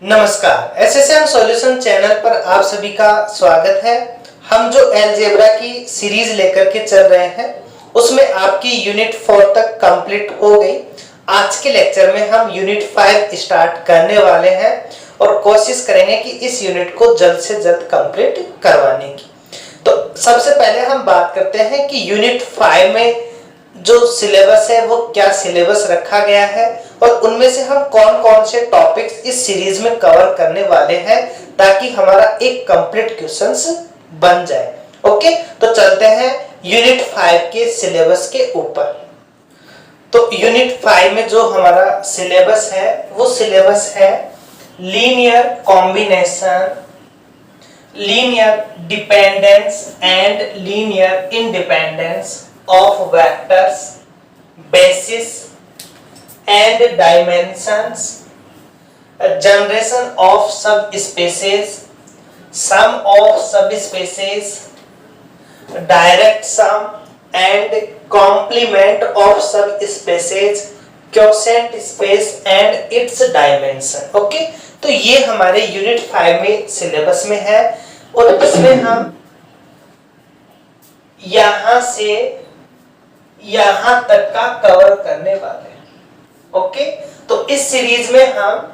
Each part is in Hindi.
नमस्कार, एसएसएम सॉल्यूशन चैनल पर आप सभी का स्वागत है। हम जो अलजेब्रा की सीरीज लेकर के चल रहे हैं उसमें आपकी यूनिट 4 तक कंप्लीट हो गई। आज के लेक्चर में हम यूनिट 5 स्टार्ट करने वाले हैं और कोशिश करेंगे कि इस यूनिट को जल्द से जल्द कंप्लीट करवाने की। तो सबसे पहले हम बात करते हैं कि यूनिट 5 में जो सिलेबस है वो क्या सिलेबस रखा गया है और उनमें से हम कौन कौन से टॉपिक्स इस सीरीज में कवर करने वाले हैं ताकि हमारा एक कंप्लीट क्वेश्चंस बन जाए। ओके, तो चलते हैं यूनिट 5 के सिलेबस के ऊपर। तो यूनिट 5 में जो हमारा सिलेबस है वो सिलेबस है linear combination, linear dependence and linear independence of vectors, basis and dimensions, generation of subspecies, sum of subspecies, direct sum and complement of subspecies, quotient space and its dimension। Okay, तो ये हमारे यूनिट 5 में सिलेबस में है और इसमें हम यहां से यहां तक का कवर करने वाले हैं। ओके, तो इस सीरीज में हम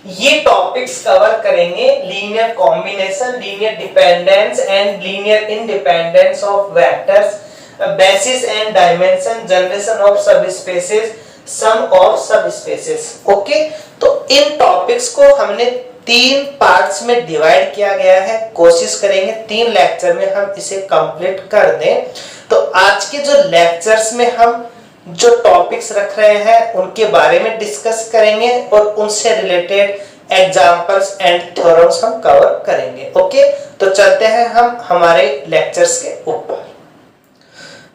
ये टॉपिक्स कवर करेंगे, linear combination, linear dependence and linear independence of vectors, basis and dimension, generation of subspaces, sum of subspaces. Okay, तो इन टॉपिक्स को हमने 3 पार्ट्स में डिवाइड किया गया है। कोशिश करेंगे 3 लेक्चर में हम इसे कंप्लीट कर दें। तो आज के जो लेक्चर्स में हम जो टॉपिक्स रख रहे हैं उनके बारे में डिस्कस करेंगे और उनसे रिलेटेड एग्जांपल्स एंड थ्योरम्स हम कवर करेंगे। ओके, तो चलते हैं हम हमारे लेक्चर्स के ऊपर।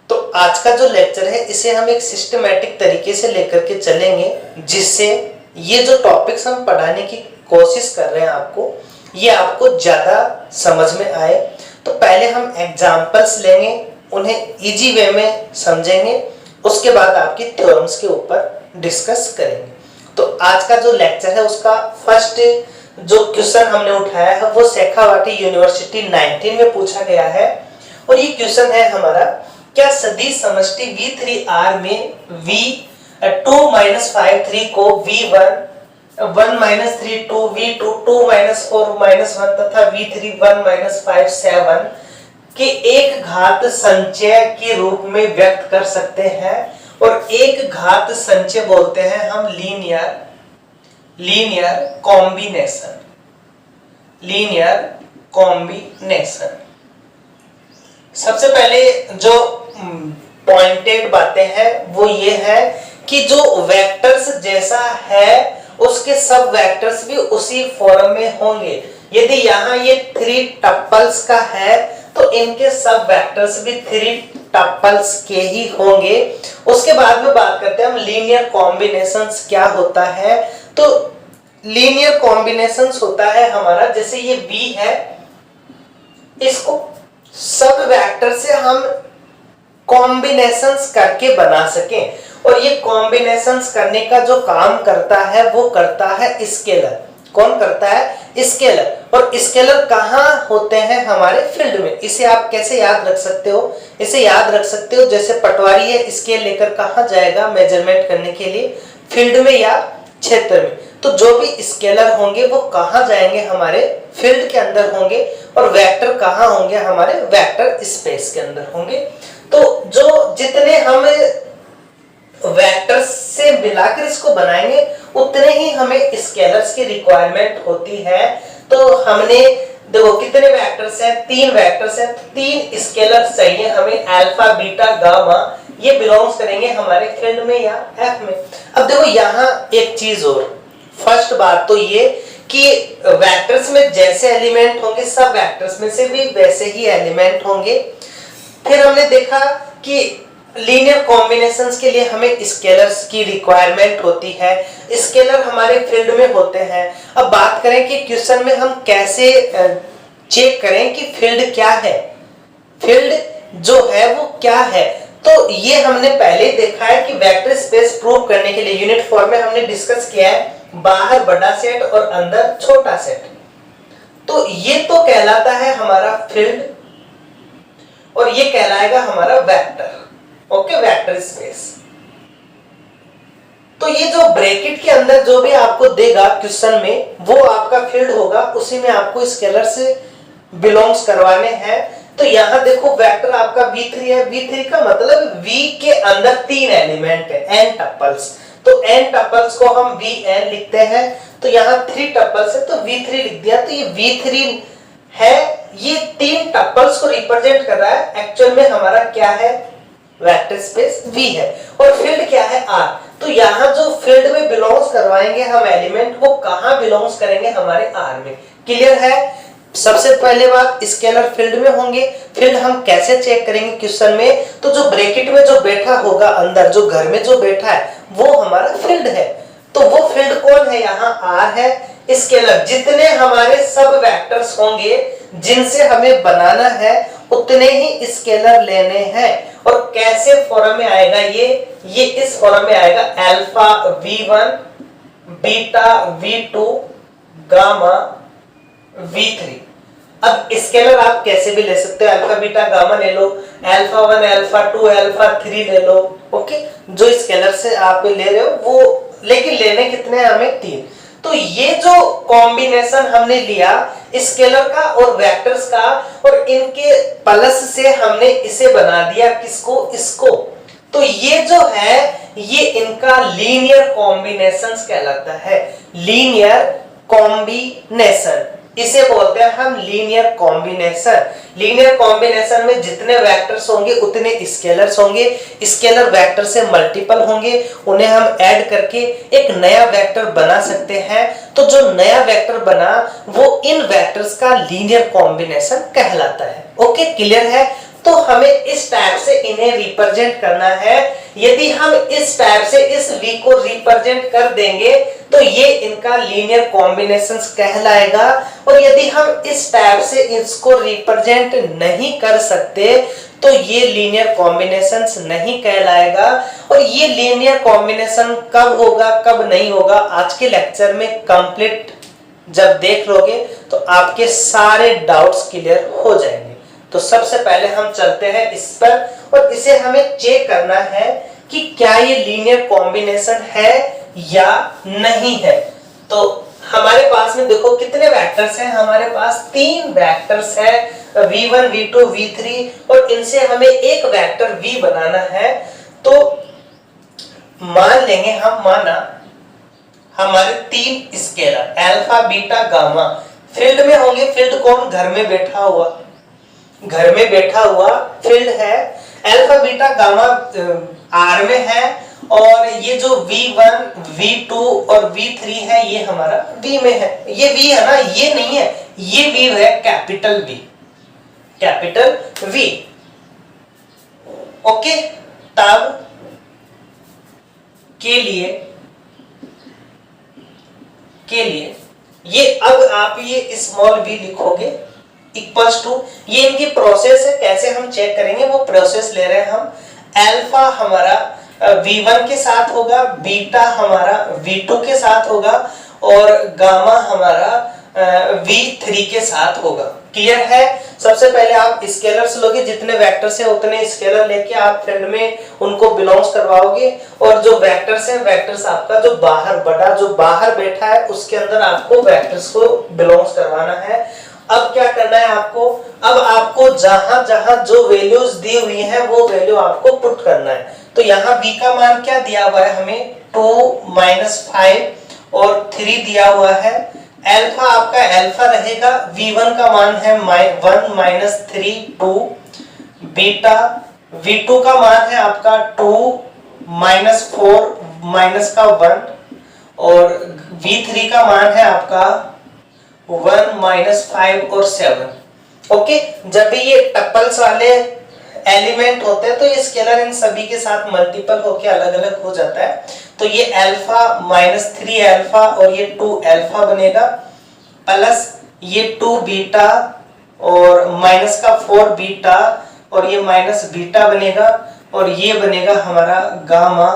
तो आज का जो लेक्चर है इसे हम एक सिस्टमैटिक तरीके से लेकर के चलेंगे जिससे ये जो टॉपिक्स हम पढ़ाने की कोशिश कर रहे हैं ये आपको ज्यादा समझ में आए। तो पहले हम एग्जांपल्स लेंगे, उन्हें इजी वे में समझेंगे, उसके बाद आपकी थ्योरम्स के ऊपर डिस्कस करेंगे। तो आज का जो लेक्चर है उसका फर्स्ट जो क्वेश्चन हमने उठाया है वो शेखावाटी यूनिवर्सिटी 19 में पूछा गया है और ये क्वेश्चन है हमारा, क्या सदिश समष्टि V3R में V2-5 को V1 1-3 2 V2 2-4-1 तथा V3 1-5 के एक घात संचय के रूप में व्यक्त कर सकते हैं और एक घात संचय बोलते हैं हम लीनियर कॉम्बिनेशन। सबसे पहले जो पॉइंटेड बातें हैं वो ये है कि जो वेक्टर्स जैसा है उसके सब वेक्टर्स भी उसी फॉर्म में होंगे। यदि यहाँ ये 3 टपल्स का है तो इनके सब वेक्टर्स भी 3 टपल्स के ही होंगे। उसके बाद में बात करते हैं हम लीनियर कॉम्बिनेशंस क्या होता है। तो लीनियर कॉम्बिनेशंस होता है हमारा, जैसे ये B है, इसको सब वेक्टर से हम कॉम्बिनेशंस करके बना सकें और ये कॉम्बिनेशंस करने का जो काम करता है वो करता है स्केलर। कौन करता है? स्केलर। और स्केलर कहाँ होते हैं? हमारे फील्ड में। इसे आप कैसे याद रख सकते हो? इसे याद रख सकते हो जैसे पटवारी है, स्केल लेकर कहाँ जाएगा मेजरमेंट करने के लिए? फील्ड में या क्षेत्र में। तो जो भी स्केलर होंगे वो कहाँ जाएंगे? हमारे फील्ड के अंदर होंगे। और वेक्टर कहाँ होंगे? हमारे वेक्टर स्पेस के अंदर होंगे। तो जो जितने हम वेक्टर्स से मिलाकर इसको बनाएंगे उतने ही हमें स्केलर्स की रिक्वायरमेंट होती है। तो हमने देखो कितने वेक्टर्स हैं? 3 वेक्टर्स हैं, 3 स्केलर चाहिए हमें, अल्फा बीटा गामा। ये बिलोंग्स करेंगे हमारे फील्ड में या एफ में। अब देखो यहाँ एक चीज और, फर्स्ट बात तो ये कि वेक्टर्स में जैसे एलिमेंट होंगे सब वेक्टर्स में से भी वैसे ही एलिमेंट होंगे। फिर हमने देखा कि लीनियर कॉम्बिनेशंस के लिए हमें स्केलर्स की रिक्वायरमेंट होती है, स्केलर हमारे फील्ड में होते हैं। अब बात करें कि क्वेश्चन में हम कैसे चेक करें कि फील्ड क्या है, फील्ड जो है वो क्या है। तो ये हमने पहले देखा है कि वेक्टर स्पेस प्रूव करने के लिए यूनिट 4 में हमने डिस्कस किया है बाहर बड़ा सेट और अंदर छोटा सेट, तो ये तो कहलाता है हमारा फील्ड और ये कहलाएगा हमारा वेक्टर। Okay, vector space. तो ये जो ब्रैकेट के अंदर जो भी आपको देगा क्वेश्चन में वो आपका फील्ड होगा, उसी में आपको स्केलर से बिलोंग्स करवाने हैं। तो यहां देखो वेक्टर आपका V3 है, V3 का मतलब V के अंदर 3 एलिमेंट है, n टपल्स, तो n टपल्स को हम Vn लिखते हैं। तो यहाँ 3 टपल्स है तो V3 लिख दिया, तो ये V3 है, ये 3 टपल्स को रिप्रेजेंट कर रहा है। एक्चुअल में हमारा क्या है, वेक्टर स्पेस V है, और फील्ड क्या है R। तो यहाँ जो फील्ड में बिलोंग्स करवाएंगे हम एलिमेंट, वो कहाँ बिलोंग्स करेंगे, हमारे R में। क्लियर है। सबसे पहले बात, स्केलर फील्ड में होंगे। फील्ड हम कैसे चेक करेंगे क्वेश्चन में, तो जो ब्रैकेट में जो बैठा होगा अंदर, जो घर में जो बैठा है वो हमारा फील्ड है। तो वो फील्ड कौन है, यहाँ R है। स्केलर जितने हमारे सब वेक्टर्स होंगे जिनसे हमें बनाना है उतने ही स्केलर लेने हैं। और कैसे फॉर्म में आएगा ये इस फॉर्म में आएगा, alpha V1 beta V2 gamma V3। अब स्केलर आप कैसे भी ले सकते हो, अल्फा बीटा गामा ले लो, अल्फा 1 अल्फा 2 अल्फा 3 ले लो। ओके, जो स्केलर से आप ले रहे हो वो, लेकिन लेने कितने हैं हमें, 3। तो ये जो कॉम्बिनेशन हमने लिया स्केलर का और वेक्टर्स का, और इनके प्लस से हमने इसे बना दिया किसको, इसको। तो ये जो है ये इनका लीनियर कॉम्बिनेशंस कहलाता है, लीनियर कॉम्बिनेशन, इसे बोलते हैं हम लीनियर कॉम्बिनेशन। लीनियर कॉम्बिनेशन में जितने वेक्टर्स होंगे उतने स्केलर्स होंगे, स्केलर वेक्टर से मल्टीपल होंगे, उन्हें हम ऐड करके एक नया वेक्टर बना सकते हैं। तो जो नया वेक्टर बना वो इन वेक्टर्स का लीनियर कॉम्बिनेशन कहलाता है। ओके, क्लियर है। तो हमें इस टाइप से इन्हें रिप्रेजेंट करना है। यदि हम इस टाइप से इस V को रिप्रेजेंट कर देंगे तो ये इनका लीनियर कॉम्बिनेशंस कहलाएगा। और यदि हम इस टाइप से इसको रिप्रेजेंट नहीं कर सकते तो ये लीनियर कॉम्बिनेशंस नहीं कहलाएगा। और ये लीनियर कॉम्बिनेशन कब होगा कब नहीं होगा, आज के लेक्चर में कंप्लीट जब देख लोगे तो आपके सारे डाउट्स क्लियर हो जाएंगे। तो सबसे पहले हम चलते हैं इस पर, और इसे हमें चेक करना है कि क्या ये लीनियर कॉम्बिनेशन है या नहीं है। तो हमारे पास में देखो कितने वेक्टर्स हैं, हमारे पास 3 वेक्टर्स हैं, V1 V2 V3, और इनसे हमें एक वेक्टर V बनाना है। तो मान लेंगे हम, माना हमारे 3 scalar alpha beta gamma field में होंगे। फील्ड कौन, घर में बैठा हुआ, घर में बैठा हुआ फील्ड है। अल्फा बीटा गामा R में है, और ये जो V1 V2 और V3 है ये हमारा V में है। ये V है ना, ये नहीं है, ये V है, capital V, capital V। Okay, तब के लिए ये अब आप ये स्मॉल v लिखोगे इक्वल्स टू, ये इनकी प्रोसेस है, कैसे हम चेक करेंगे वो प्रोसेस ले रहे हैं हम। अल्फा हमारा V1 के साथ होगा, बीटा हमारा V2 के साथ होगा, और गामा हमारा V3 के साथ होगा। क्लियर है। सबसे पहले आप स्केलर्स लोगे, जितने वेक्टर्स हैं उतने स्केलर लेके आप फील्ड में उनको बिलोंग्स करवाओगे, और जो वेक्टर्स हैं, वेक्टर्स आपका जो बाहर बड़ा जो बाहर बैठा है उसके अंदर आपको वेक्टर्स को बिलोंग्स करवाना है। अब क्या करना है आपको, अब आपको जहां जहां जो वैल्यूज दी हुई हैं वो वैल्यू आपको पुट करना है। तो यहाँ v का मान क्या दिया हुआ है हमें, 2 -5 और 3 दिया हुआ है। अल्फा आपका अल्फा रहेगा, v1 का मान है 1 - 3 2, बीटा v2 का मान है आपका 2 - 4 -1, और v3 का मान है आपका 1 - 5 और 7। ओके, जब भी ये टपल्स वाले एलिमेंट होते हैं तो ये स्केलर इन सभी के साथ मल्टीपल होके अलग अलग हो जाता है। तो ये अल्फा -3 अल्फा और ये 2 अल्फा बनेगा, प्लस ये 2 बीटा और -4 बीटा, और ये माइनस बीटा बनेगा, और ये बनेगा हमारा गामा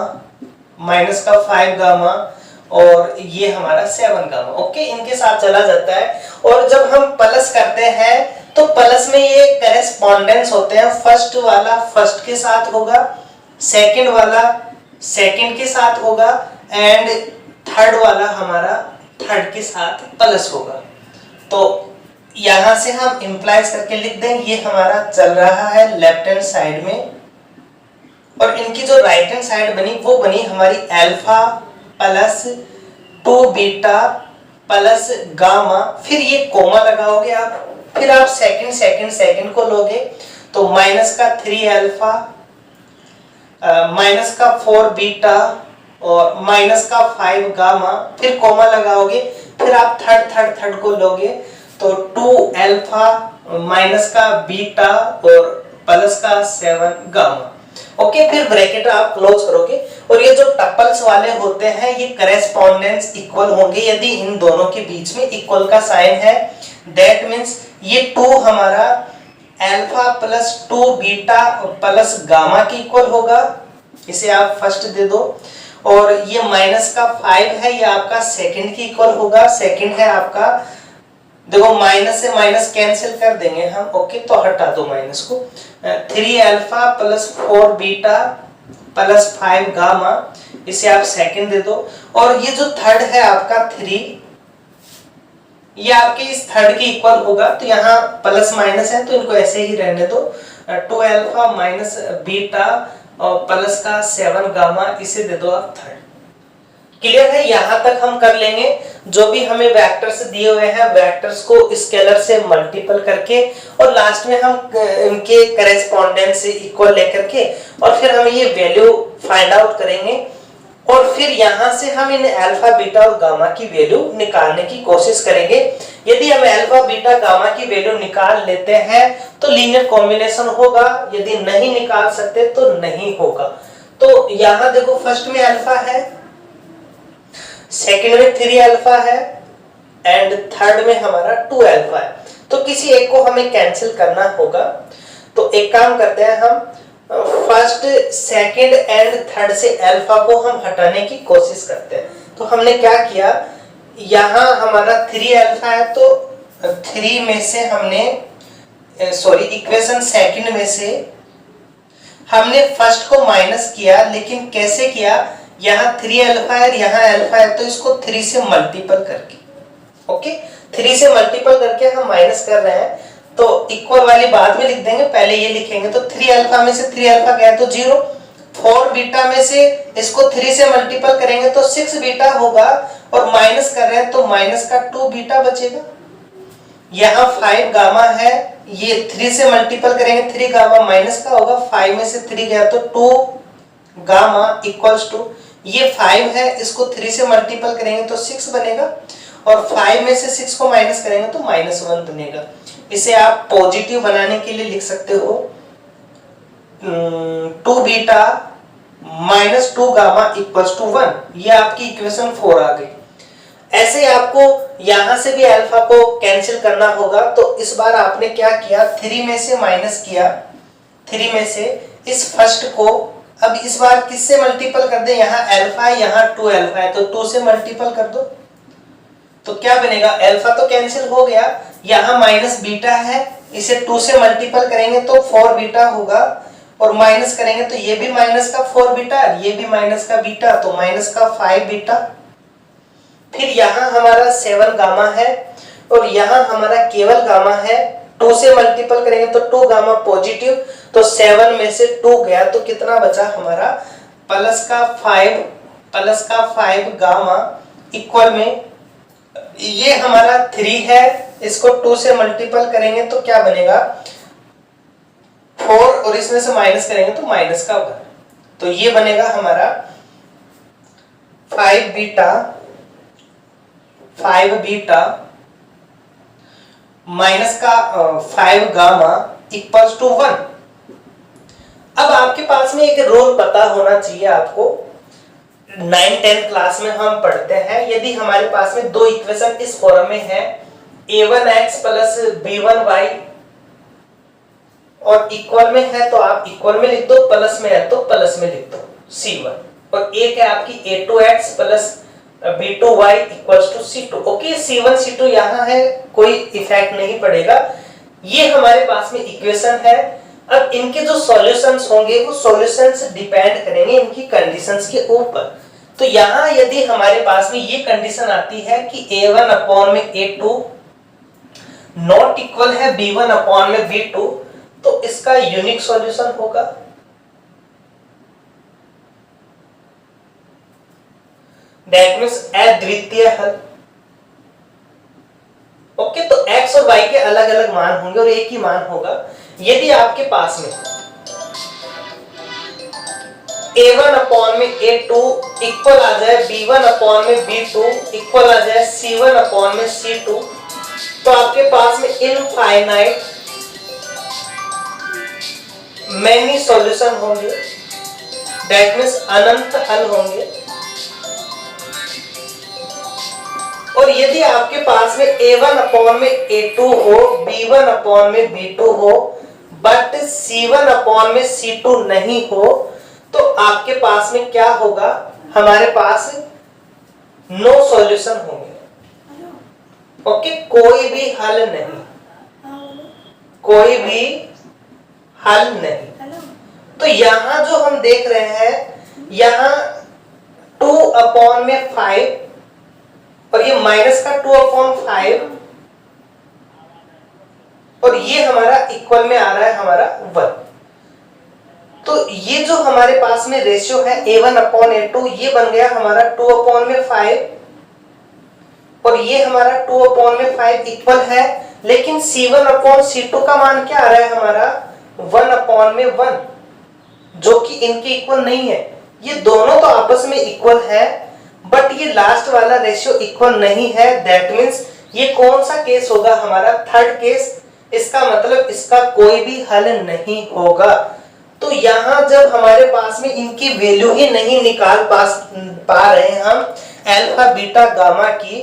-5 गामा, और ये हमारा 7 गामा। ओके, इनके साथ चला जाता है। और जब हम प्लस करते हैं तो प्लस में ये करेस्पॉन्डेंस होते हैं, फर्स्ट वाला फर्स्ट के साथ होगा, सेकंड वाला सेकंड के साथ होगा एंड थर्ड वाला हमारा थर्ड के साथ प्लस होगा। तो यहां से हम इंप्लाइज करके लिख देंगे ये हमारा चल रहा है लेफ्ट हैंड साइड में, और इनकी जो राइट हैंड साइड बनी वो बनी हमारी alpha plus 2 beta plus gamma, फिर ये कोमा लगाओगे आप, फिर आप सेकंड को लोगे तो माइनस का 3 अल्फा माइनस का 4 बीटा और माइनस का 5 गामा, फिर कोमा लगाओगे, फिर आप थर्ड को लोगे तो 2 अल्फा माइनस का बीटा और प्लस का 7 गामा। ओके, फिर ब्रैकेट आप क्लोज करोगे और ये जो टपल्स वाले होते हैं ये करेस्पॉन्डेंस इक्वल होंगे यदि इन दोनों के बीच में इक्वल का साइन है। दैट मींस ये 2 हमारा alpha plus 2 beta plus gamma के इक्वल होगा, इसे आप फर्स्ट दे दो। और ये माइनस का 5 है, ये आपका सेकंड के इक्वल होगा, सेकंड है आपका, देखो माइनस से माइनस कैंसिल कर देंगे हम। ओके, तो हटा दो माइनस को। 3 alpha plus 4 beta plus 5 gamma, इसे आप सेकंड दे दो। और ये जो थर्ड है आपका 3, ये आपके इस थर्ड के इक्वल होगा, तो यहाँ प्लस माइनस है तो इनको ऐसे ही रहने दो। 2 अल्फा माइनस बीटा और प्लस का 7 गामा, इसे दे दो आप थर्ड। क्लियर है? यहां तक हम कर लेंगे। जो भी हमें वेक्टर्स दिए हुए हैं वेक्टर्स को स्केलर से मल्टीपल करके और लास्ट में हम इनके करेस्पॉन्डेंस से इक्वल लेकर के और फिर हम ये वैल्यू फाइंड आउट करेंगे और फिर यहां से हम इन अल्फा बीटा और गामा की वैल्यू निकालने की कोशिश करेंगे। यदि हम अल्फा बीटा गामा की वैल्यू निकाल लेते हैं तो लीनियर कॉम्बिनेशन होगा, यदि नहीं निकाल सकते तो नहीं होगा। तो यहां देखो फर्स्ट में अल्फा है, सेकंड में 3 अल्फा है एंड थर्ड में हमारा 2 अल्फा है। तो किसी एक को हमें कैंसिल करना होगा। तो एक काम करते हैं, हम फर्स्ट सेकंड एंड थर्ड से अल्फा को हम हटाने की कोशिश करते हैं। तो हमने क्या किया, यहां हमारा 3 अल्फा है तो 3 में से हमने इक्वेशन सेकंड में से हमने फर्स्ट को माइनस किया, लेकिन कैसे किया, यहाँ 3 अल्फा है, यहाँ अल्फा है तो इसको 3 से मल्टीपल करके, ओके 3 से मल्टीपल करके हम माइनस कर रहे हैं। तो इक्वल वाली बाद में लिख देंगे, पहले ये लिखेंगे। तो 3 अल्फा में से 3 अल्फा गया तो 0, 4 बीटा में से इसको 3 से मल्टीपल करेंगे तो 6 बीटा होगा और माइनस कर रहे हैं तो माइनस का 2 बीटा बचेगा। यहाँ 5 गामा है, ये 3 से मल्टीपल करेंगे 3 गामा माइनस का होगा, 5 में से 3 गया तो 2 गामा इक्वल्स टू, ये 5 है इसको 3 से मल्टीपल करेंगे तो 6 बनेगा और 5 में से 6 को माइनस करेंगे तो -1 बनेगा। इसे आप पॉजिटिव बनाने के लिए लिख सकते हो 2 beta minus 2 gamma equals to 1। ये आपकी इक्वेशन 4 आ गई। ऐसे आपको यहां से भी अल्फा को कैंसिल करना होगा। तो इस बार आपने क्या किया, 3 में से माइनस किया, 3 में से इस फर्स्ट को, अब इस बार किससे मल्टीपल कर दे, यहाँ अल्फा है यहाँ 2 अल्फा है तो 2 से मल्टीपल कर दो तो क्या बनेगा, अल्फा तो कैंसिल हो गया, यहाँ माइनस बीटा है, इसे 2 से मल्टीपल करेंगे तो 4 बीटा होगा और माइनस करेंगे तो ये भी माइनस का 4 बीटा, ये भी माइनस का बीटा तो माइनस का 5 बीटा। फिर यहाँ हमारा 7 गामा है और यहाँ हमारा केवल गामा है, 2 से मल्टीपल करेंगे तो 2 गामा पॉजिटिव, तो 7 में से 2 गया तो कितना बचा हमारा प्लस का 5 गामा इक्वल में ये हमारा 3 है, इसको 2 से मल्टीपल करेंगे तो क्या बनेगा 4 और इसमें से माइनस करेंगे तो माइनस का 1, तो ये बनेगा हमारा 5 बीटा माइनस का 5 गामा इक्वल्स टू 1। अब आपके पास में एक रूल पता होना चाहिए आपको, 9-10 क्लास में हम पढ़ते हैं, यदि हमारे पास में दो इक्वेशन इस फॉर्म में है a1x प्लस b1y और इक्वल में है तो आप इक्वल में लिख दो, प्लस में है तो प्लस में लिख दो c1, और एक है आपकी a2x plus B2y equals to C2। Okay, C1 C2 यहाँ है, कोई इफेक्ट नहीं पड़ेगा। ये हमारे पास में इक्वेशन है। अब इनके जो सॉल्यूशंस होंगे वो सॉल्यूशंस डिपेंड करेंगे इनकी कंडीशंस के ऊपर। तो यहाँ यदि हमारे पास में ये कंडीशन आती है कि A1 अपॉन में A2 नॉट इक्वल है B1 अपॉन में B2, तो इसका यूनिक सॉल्यूशन होगा। दैट मींस अद्वितीय हल। ओके, तो x और y के अलग अलग मान होंगे और एक ही मान होगा। यदि आपके पास में A1 अपॉन में A2 इक्वल आ जाए B1 अपॉन में B2 इक्वल आ जाए C1 अपॉन में C2, तो आपके पास में इनफाइनाइट मैनी सॉल्यूशन होंगे। दैट मींस अनंत हल होंगे। और यदि आपके पास में A1 अपॉन में A2 हो, B1 अपॉन में B2 हो, बट C1 अपॉन में C2 नहीं हो, तो आपके पास में क्या होगा? हमारे पास नो सॉल्यूशन होंगे। ओके, कोई भी हल नहीं, कोई भी हल नहीं। तो यहां जो हम देख रहे हैं, यहां 2 अपॉन में 5 और ये माइनस का 2 अपॉन 5 और ये हमारा इक्वल में आ रहा है हमारा 1। तो ये जो हमारे पास में रेशियो है A1 अपॉन A2, ये बन गया हमारा 2 अपॉन में 5 और ये हमारा 2 अपॉन में 5 इक्वल है। लेकिन C1 अपॉन C2 का मान क्या आ रहा है हमारा? 1 अपॉन में 1, जो कि इनके इक्वल नहीं है। ये दोनों तो आपस में इक्वल है, बट ये लास्ट वाला रेशियो इक्वल नहीं है। दैट मींस ये कौन सा केस होगा हमारा? Third case. इसका मतलब इसका कोई भी हल नहीं होगा। तो यहां जब हमारे पास में इनकी वैल्यू ही नहीं निकाल पा रहे हैं हम अल्फा बीटा गामा की,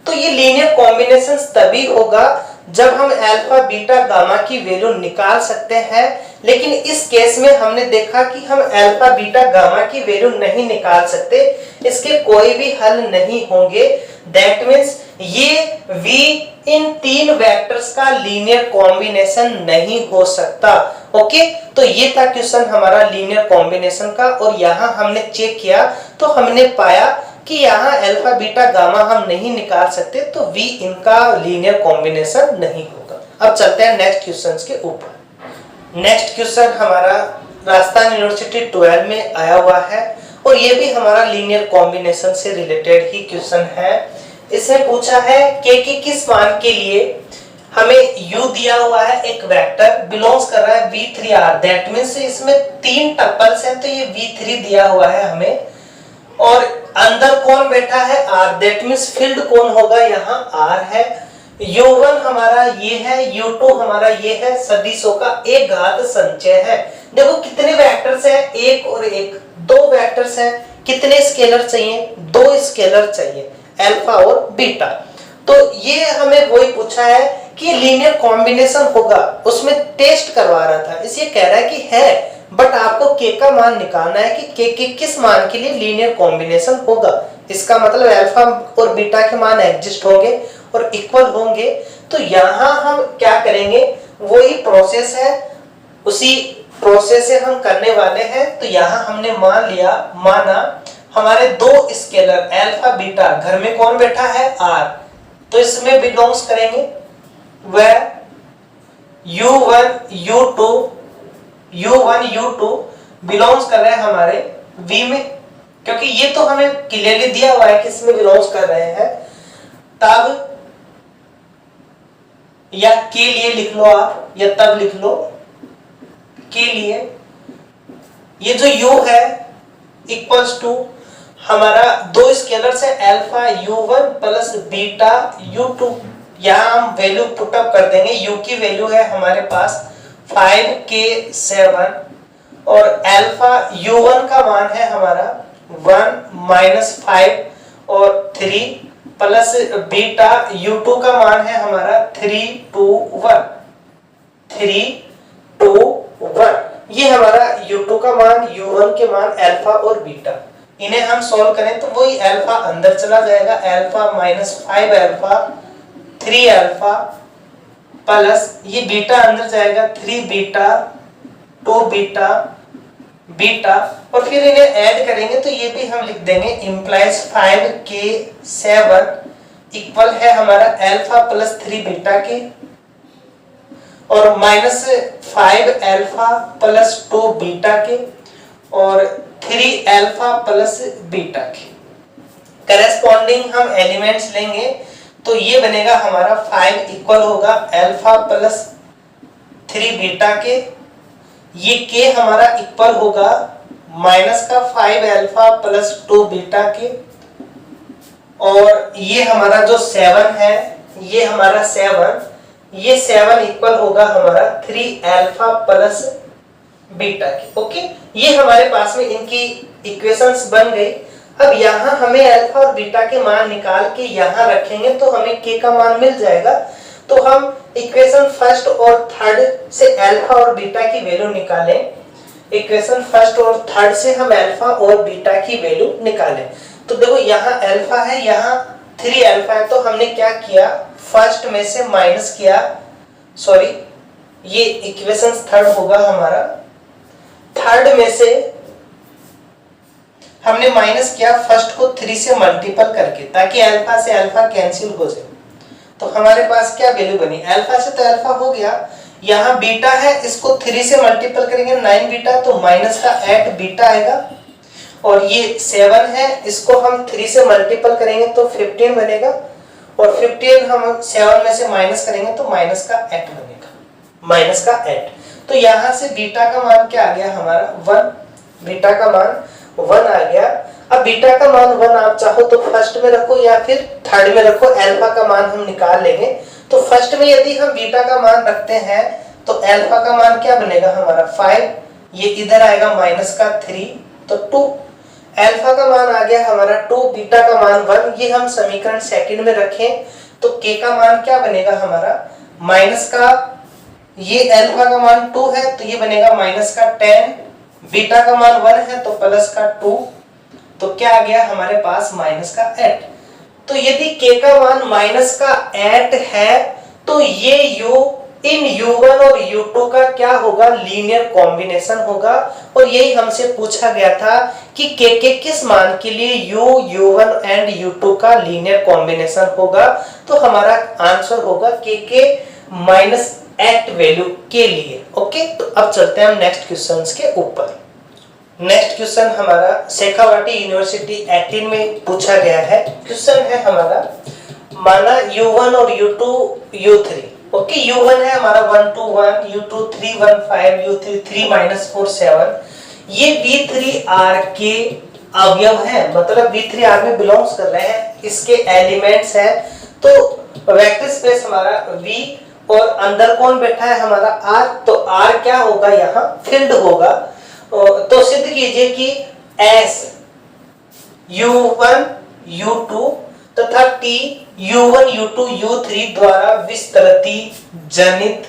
तो ये लीनियर कॉम्बिनेशंस तभी होगा जब हम अल्फा बीटा गामा की वैल्यू निकाल सकते हैं। लेकिन इस केस में हमने देखा कि हम अल्फा बीटा गामा की वैल्यू नहीं निकाल सकते, इसके कोई भी हल नहीं होंगे। दैट मींस ये V इन तीन वेक्टर्स का लीनियर कॉम्बिनेशन नहीं हो सकता। ओके, तो ये था क्वेश्चन हमारा लीनियर कॉम्बिनेशन का। और यहाँ हमने चेक किया तो हमने पाया कि यहाँ अल्फा बीटा गामा हम नहीं निकाल सकते, तो V इनका लीनियर कॉम्बिनेशन नहीं होगा। अब चलते हैं नेक्स्ट क्वेश्चंस के ऊपर। नेक्स्ट क्वेश्चन हमारा राजस्थान यूनिवर्सिटी 12 में आया हुआ है और ये भी हमारा लीनियर कॉम्बिनेशन से रिलेटेड ही क्वेश्चन है। इसमें पूछा है के किस मान के लिए हमें u दिया हुआ है, एक वेक्टर बिलोंग्स कर रहा है V3R। दैट मींस इसमें 3 टपल्स हैं, तो ये V3 दिया हुआ है हमें। और अंदर कौन बैठा है? R। दैट मींस फील्ड कौन होगा? यहाँ R है। u1 हमारा ये है, u2 हमारा ये है। सदिशों का एक घात संचय है। देखो कितने वेक्टर्स हैं? एक और एक, 2 वेक्टर्स हैं। कितने स्केलर चाहिए? 2 स्केलर चाहिए, अल्फा और बीटा। तो ये हमें वही पूछा है कि लीनियर कॉम्बिनेशन होगा, उसमें टेस्ट करवा रहा था। इसे कह रहा है कि है, बट आपको के का मान निकालना है कि के किस मान के लिए लीनियर कॉम्बिनेशन होगा। इसका मतलब अल्फा और बीटा के मान एग्जिस्ट होंगे और इक्वल होंगे। तो यहाँ हम क्या करेंगे? वही प्रोसेस है, उसी प्रोसेस से हम करने वाले हैं। तो यहाँ हमने माना हमारे 2 स्केलर अल्फा बीटा, घर में कौन बैठा है? R। तो इसमें बिलोंग्स करेंगे वह U1 U2 बिलोंग्स कर रहे हैं हमारे V में, क्योंकि ये तो हमें क्लियरली दिया हुआ है कि इसमें बिलोंग्स कर रहे हैं। तब या के लिए लिख लो आप, या तब लिख लो के लिए। ये जो U है इक्वल्स टू हमारा 2 स्केलर से alpha U1 plus beta U2। यहाँ हम वैल्यू पुट अप कर देंगे। U की वैल्यू है हमारे पास 5K7 और अल्फा U1 का मान है हमारा 1 - 5 और 3 प्लस बीटा U2 का मान है हमारा 3 2 1। ये हमारा U2 का मान, U1 के मान अल्फा और बीटा। इन्हें हम सॉल्व करें तो वही अल्फा अंदर चला जाएगा, alpha minus 5 alpha 3 alpha plus ये बीटा अंदर जाएगा 3 बीटा 2 बीटा बीटा, और फिर इन्हें ऐड करेंगे तो ये भी हम लिख देंगे इंप्लाइज 5k7 इक्वल है हमारा अल्फा प्लस 3 बीटा के और माइनस 5 अल्फा प्लस 2 बीटा के और 3 अल्फा प्लस बीटा के। करेस्पॉन्डिंग हम एलिमेंट्स लेंगे तो ये बनेगा हमारा 5 इक्वल होगा अल्फा प्लस 3 बीटा के, ये k हमारा इक्वल होगा माइनस का 5 अल्फा प्लस 2 बीटा के, और ये हमारा जो 7 है ये हमारा 7, ये 7 इक्वल होगा हमारा 3 अल्फा प्लस बीटा के। ओके, ये हमारे पास में इनकी इक्वेशंस बन गई। अब यहाँ हमें अल्फा और बीटा के मान निकाल के यहाँ रखेंगे तो हमें k का मान मिल जाएगा। तो हम इक्वेशन फर्स्ट और थर्ड से अल्फा और बीटा की वैल्यू निकालें। इक्वेशन फर्स्ट और थर्ड से हम अल्फा और बीटा की वैल्यू निकालें। तो देखो यहाँ अल्फा है, यहाँ 3 अल्फा है, तो हमने क्या किया, फर्स्ट में से माइनस किया, सॉरी ये इक्वेशन थर्ड होगा हमारा, थर्ड में से हमने माइनस किया फर्स्ट को 3 से मल्टीपल करके ताकि अल्फा से अल्फा कैंसिल हो जाए। तो हमारे पास क्या वैल्यू बनी, अल्फा से तो अल्फा हो गया, यहाँ बीटा है इसको 3 से मल्टीपल करेंगे 9 बीटा तो माइनस का 8 बीटा आएगा, और ये 7 है इसको हम 3 से मल्टीपल करेंगे तो 15 बनेगा, और 15 हम 7 में से माइनस करेंगे तो माइनस का 8 बनेगा, माइनस का 8। तो यहाँ से बीटा का मान क्या आ गया हमारा 1, बीटा का मान 1 आ गया। अब बीटा का मान 1 आप चाहो तो फर्स्ट में रखो या फिर थर्ड में रखो, अल्फा का मान हम निकाल लेंगे। तो फर्स्ट में यदि हम बीटा का मान रखते हैं तो अल्फा का मान क्या बनेगा हमारा 5, ये इधर आएगा माइनस का 3 तो 2, अल्फा का मान आ गया हमारा 2, बीटा का मान 1, ये हम समीकरण सेकंड में रखें तो k का मान क्या बनेगा हमारा माइनस का, ये अल्फा का मान 2 है तो ये बनेगा माइनस का 10, बीटा का मान 1 है तो प्लस का 2, तो क्या आ गया हमारे पास माइनस का 8। तो यदि k का मान माइनस का 8 है तो ये इन u1 और u2 का क्या होगा, लीनियर कॉम्बिनेशन होगा। और यही हमसे पूछा गया था कि k के किस मान के लिए u1 एंड u2 का लीनियर कॉम्बिनेशन होगा, तो हमारा आंसर होगा k के माइनस 8 वैल्यू के लिए। ओके, तो अब चलते हैं हम नेक्स्ट क्वेश्चंस के ऊपर। नेक्स्ट क्वेश्चन हमारा शेखावाटी यूनिवर्सिटी 18 में पूछा गया है। क्वेश्चन है हमारा, माना u1 और u2 u3, ओके, u1 है हमारा 1 2 1, u2 3 1 5, u3 3 -4 7, ये v3r के अवयव है, मतलब v3r में बिलोंग्स कर रहे हैं, इसके एलिमेंट्स हैं। तो वेक्टर स्पेस हमारा v और अंदर कौन बैठा है हमारा r, तो r क्या होगा यहाँ फील्ड होगा। तो सिद्ध कीजिए कि S u1 u2 तथा T u1 u2 u3 द्वारा विस्तृति जनित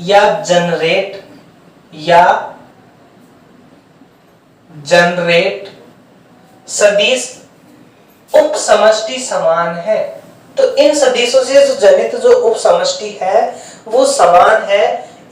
या जनरेट सदिश उप समष्टि समान है। तो इन सदिशों से जो जनित जो उप समष्टि है वो समान है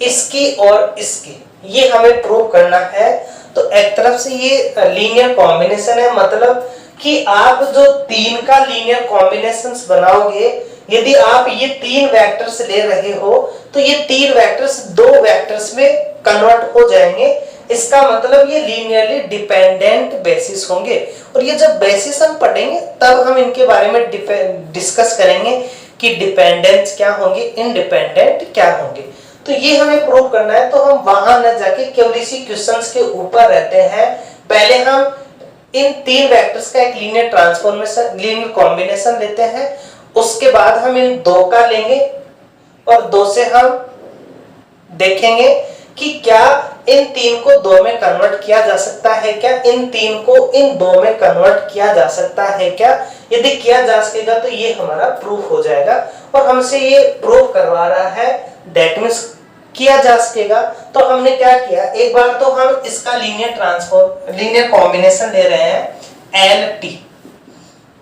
इसकी और इसकी, ये हमें प्रूव करना है। तो एक तरफ से ये लीनियर कॉम्बिनेशन है, मतलब कि आप जो 3 का लीनियर कॉम्बिनेशंस बनाओगे, यदि आप ये 3 वेक्टर्स ले रहे हो तो ये 3 वेक्टर्स 2 वेक्टर्स में कन्वर्ट हो जाएंगे। इसका मतलब ये लीनियरली डिपेंडेंट बेसिस होंगे, और ये जब बेसिस हम पढ़ेंगे तब हम इनके बारे में डिस्कस करेंगे कि डिपेंडेंट क्या होंगे, इंडिपेंडेंट क्या होंगे। तो ये हमें प्रूव करना है, तो हम वहां न जाके केवल इसी क्वेश्चंस के ऊपर रहते हैं। पहले हम इन 3 वेक्टर्स का एक लीनियर ट्रांसफॉर्मेशन, लीनियर कॉम्बिनेशन लेते हैं, उसके बाद हम इन 2 का लेंगे और 2 से हम देखेंगे कि क्या इन 3 को 2 में कन्वर्ट किया जा सकता है क्या, इन 3 को इन 2 में कन्वर्ट किया जा सकता है क्या। यदि किया जा सकेगा तो ये हमारा प्रूफ हो जाएगा, और हमसे ये प्रूफ करवा रहा है, दैट मींस किया जा सकेगा। तो हमने क्या किया, एक बार तो हम इसका लीनियर कॉम्बिनेशन ले रहे हैं, एल टी।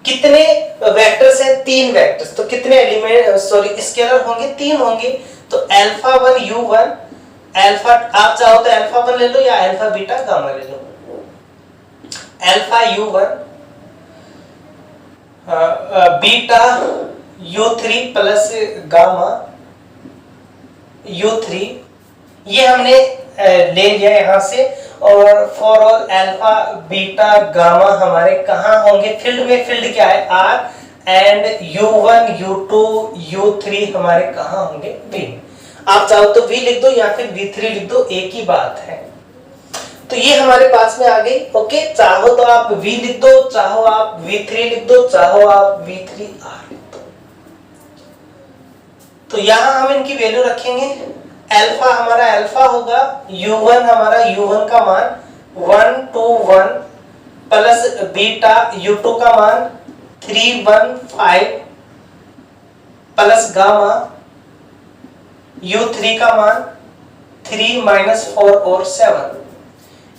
कितने वेक्टर्स हैं? 3 वेक्टर्स। तो कितने एलिमेंट स्केलर होंगे? 3 होंगे। तो अल्फा 1 u1, अल्फा, आप चाहो तो अल्फा 1 ले लो या अल्फा बीटा गामा ले लो। Alpha u1 beta u3 plus gamma u3, ये हमने ले लिया यहां से। और for all alpha beta gamma हमारे कहां होंगे? फील्ड में। फील्ड क्या है? Are. And u1 u2 u3 हमारे कहां होंगे? v। आप चाहो तो v लिख दो या फिर v3 लिख दो, एक ही बात है। तो ये हमारे पास में आ गई। ओके, चाहो तो आप v लिख दो, चाहो आप v3 लिख दो, चाहो आप v3r लिख दो। तो यहां हम इनकी वैल्यू रखेंगे। अल्फा हमारा अल्फा होगा, u1 हमारा u1 का मान 1 2 1 प्लस बीटा u2 का मान 3 1 5 प्लस गामा u3 का मान 3 -4 और 7।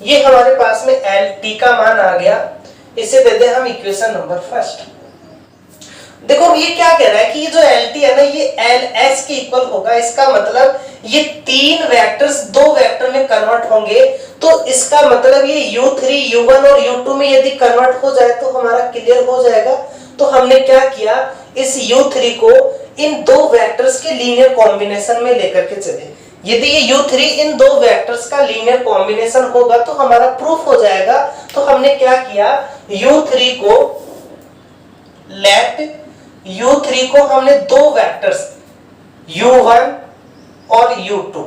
ये हमारे पास में LT का मान आ गया। इसे देते हैं हम इक्वेशन नंबर फर्स्ट। देखो ये क्या कह रहा है कि ये जो LT है ना, ये LS के इक्वल होगा। इसका मतलब ये 3 वेक्टर्स 2 वेक्टर में कन्वर्ट होंगे। तो इसका मतलब ये u3 u1 और u2 में यदि कन्वर्ट हो जाए तो हमारा क्लियर हो जाएगा। तो हमने क्या किया, इस u3 को इन 2 वेक्टर्स के लीनियर कॉम्बिनेशन में लेकर के चले। यदि ये u3 इन 2 वेक्टर्स का लीनियर कॉम्बिनेशन होगा तो हमारा प्रूफ हो जाएगा। तो हमने क्या किया, u3 को लेट u3 को हमने 2 वेक्टर्स u1 और u2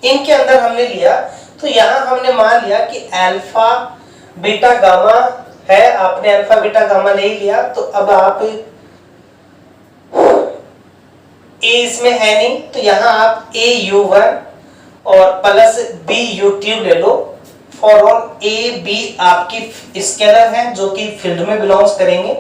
इनके अंदर हमने लिया। तो यहां हमने मान लिया कि अल्फा बीटा गामा है। आपने अल्फा बीटा गामा ले लिया। तो अब आप a इसमें है नहीं, तो यहां आप a u1 और प्लस b u2 ले लो। फॉर ऑल a b आपकी स्केलर हैं जो कि फील्ड में बिलोंग्स करेंगे।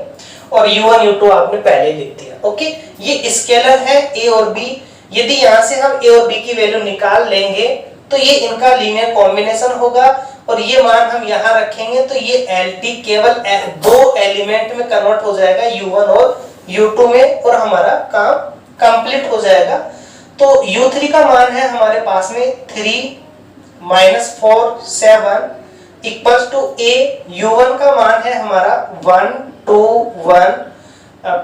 और u1 u2 आपने पहले लिख दिया। ओके, ये स्केलर है a और b। यदि यहां से हम a और b की वैल्यू निकाल लेंगे तो ये इनका लीनियर कॉम्बिनेशन होगा। और ये मान हम यहां रखेंगे तो ये LT केवल 2 एलिमेंट में कन्वर्ट हो जाएगा, u1 और u2 में, और हमारा काम कंप्लीट हो जाएगा। तो u3 का मान है हमारे पास में 3 -4 7 इक्वल्स टू a। u1 का मान है हमारा 1 2 1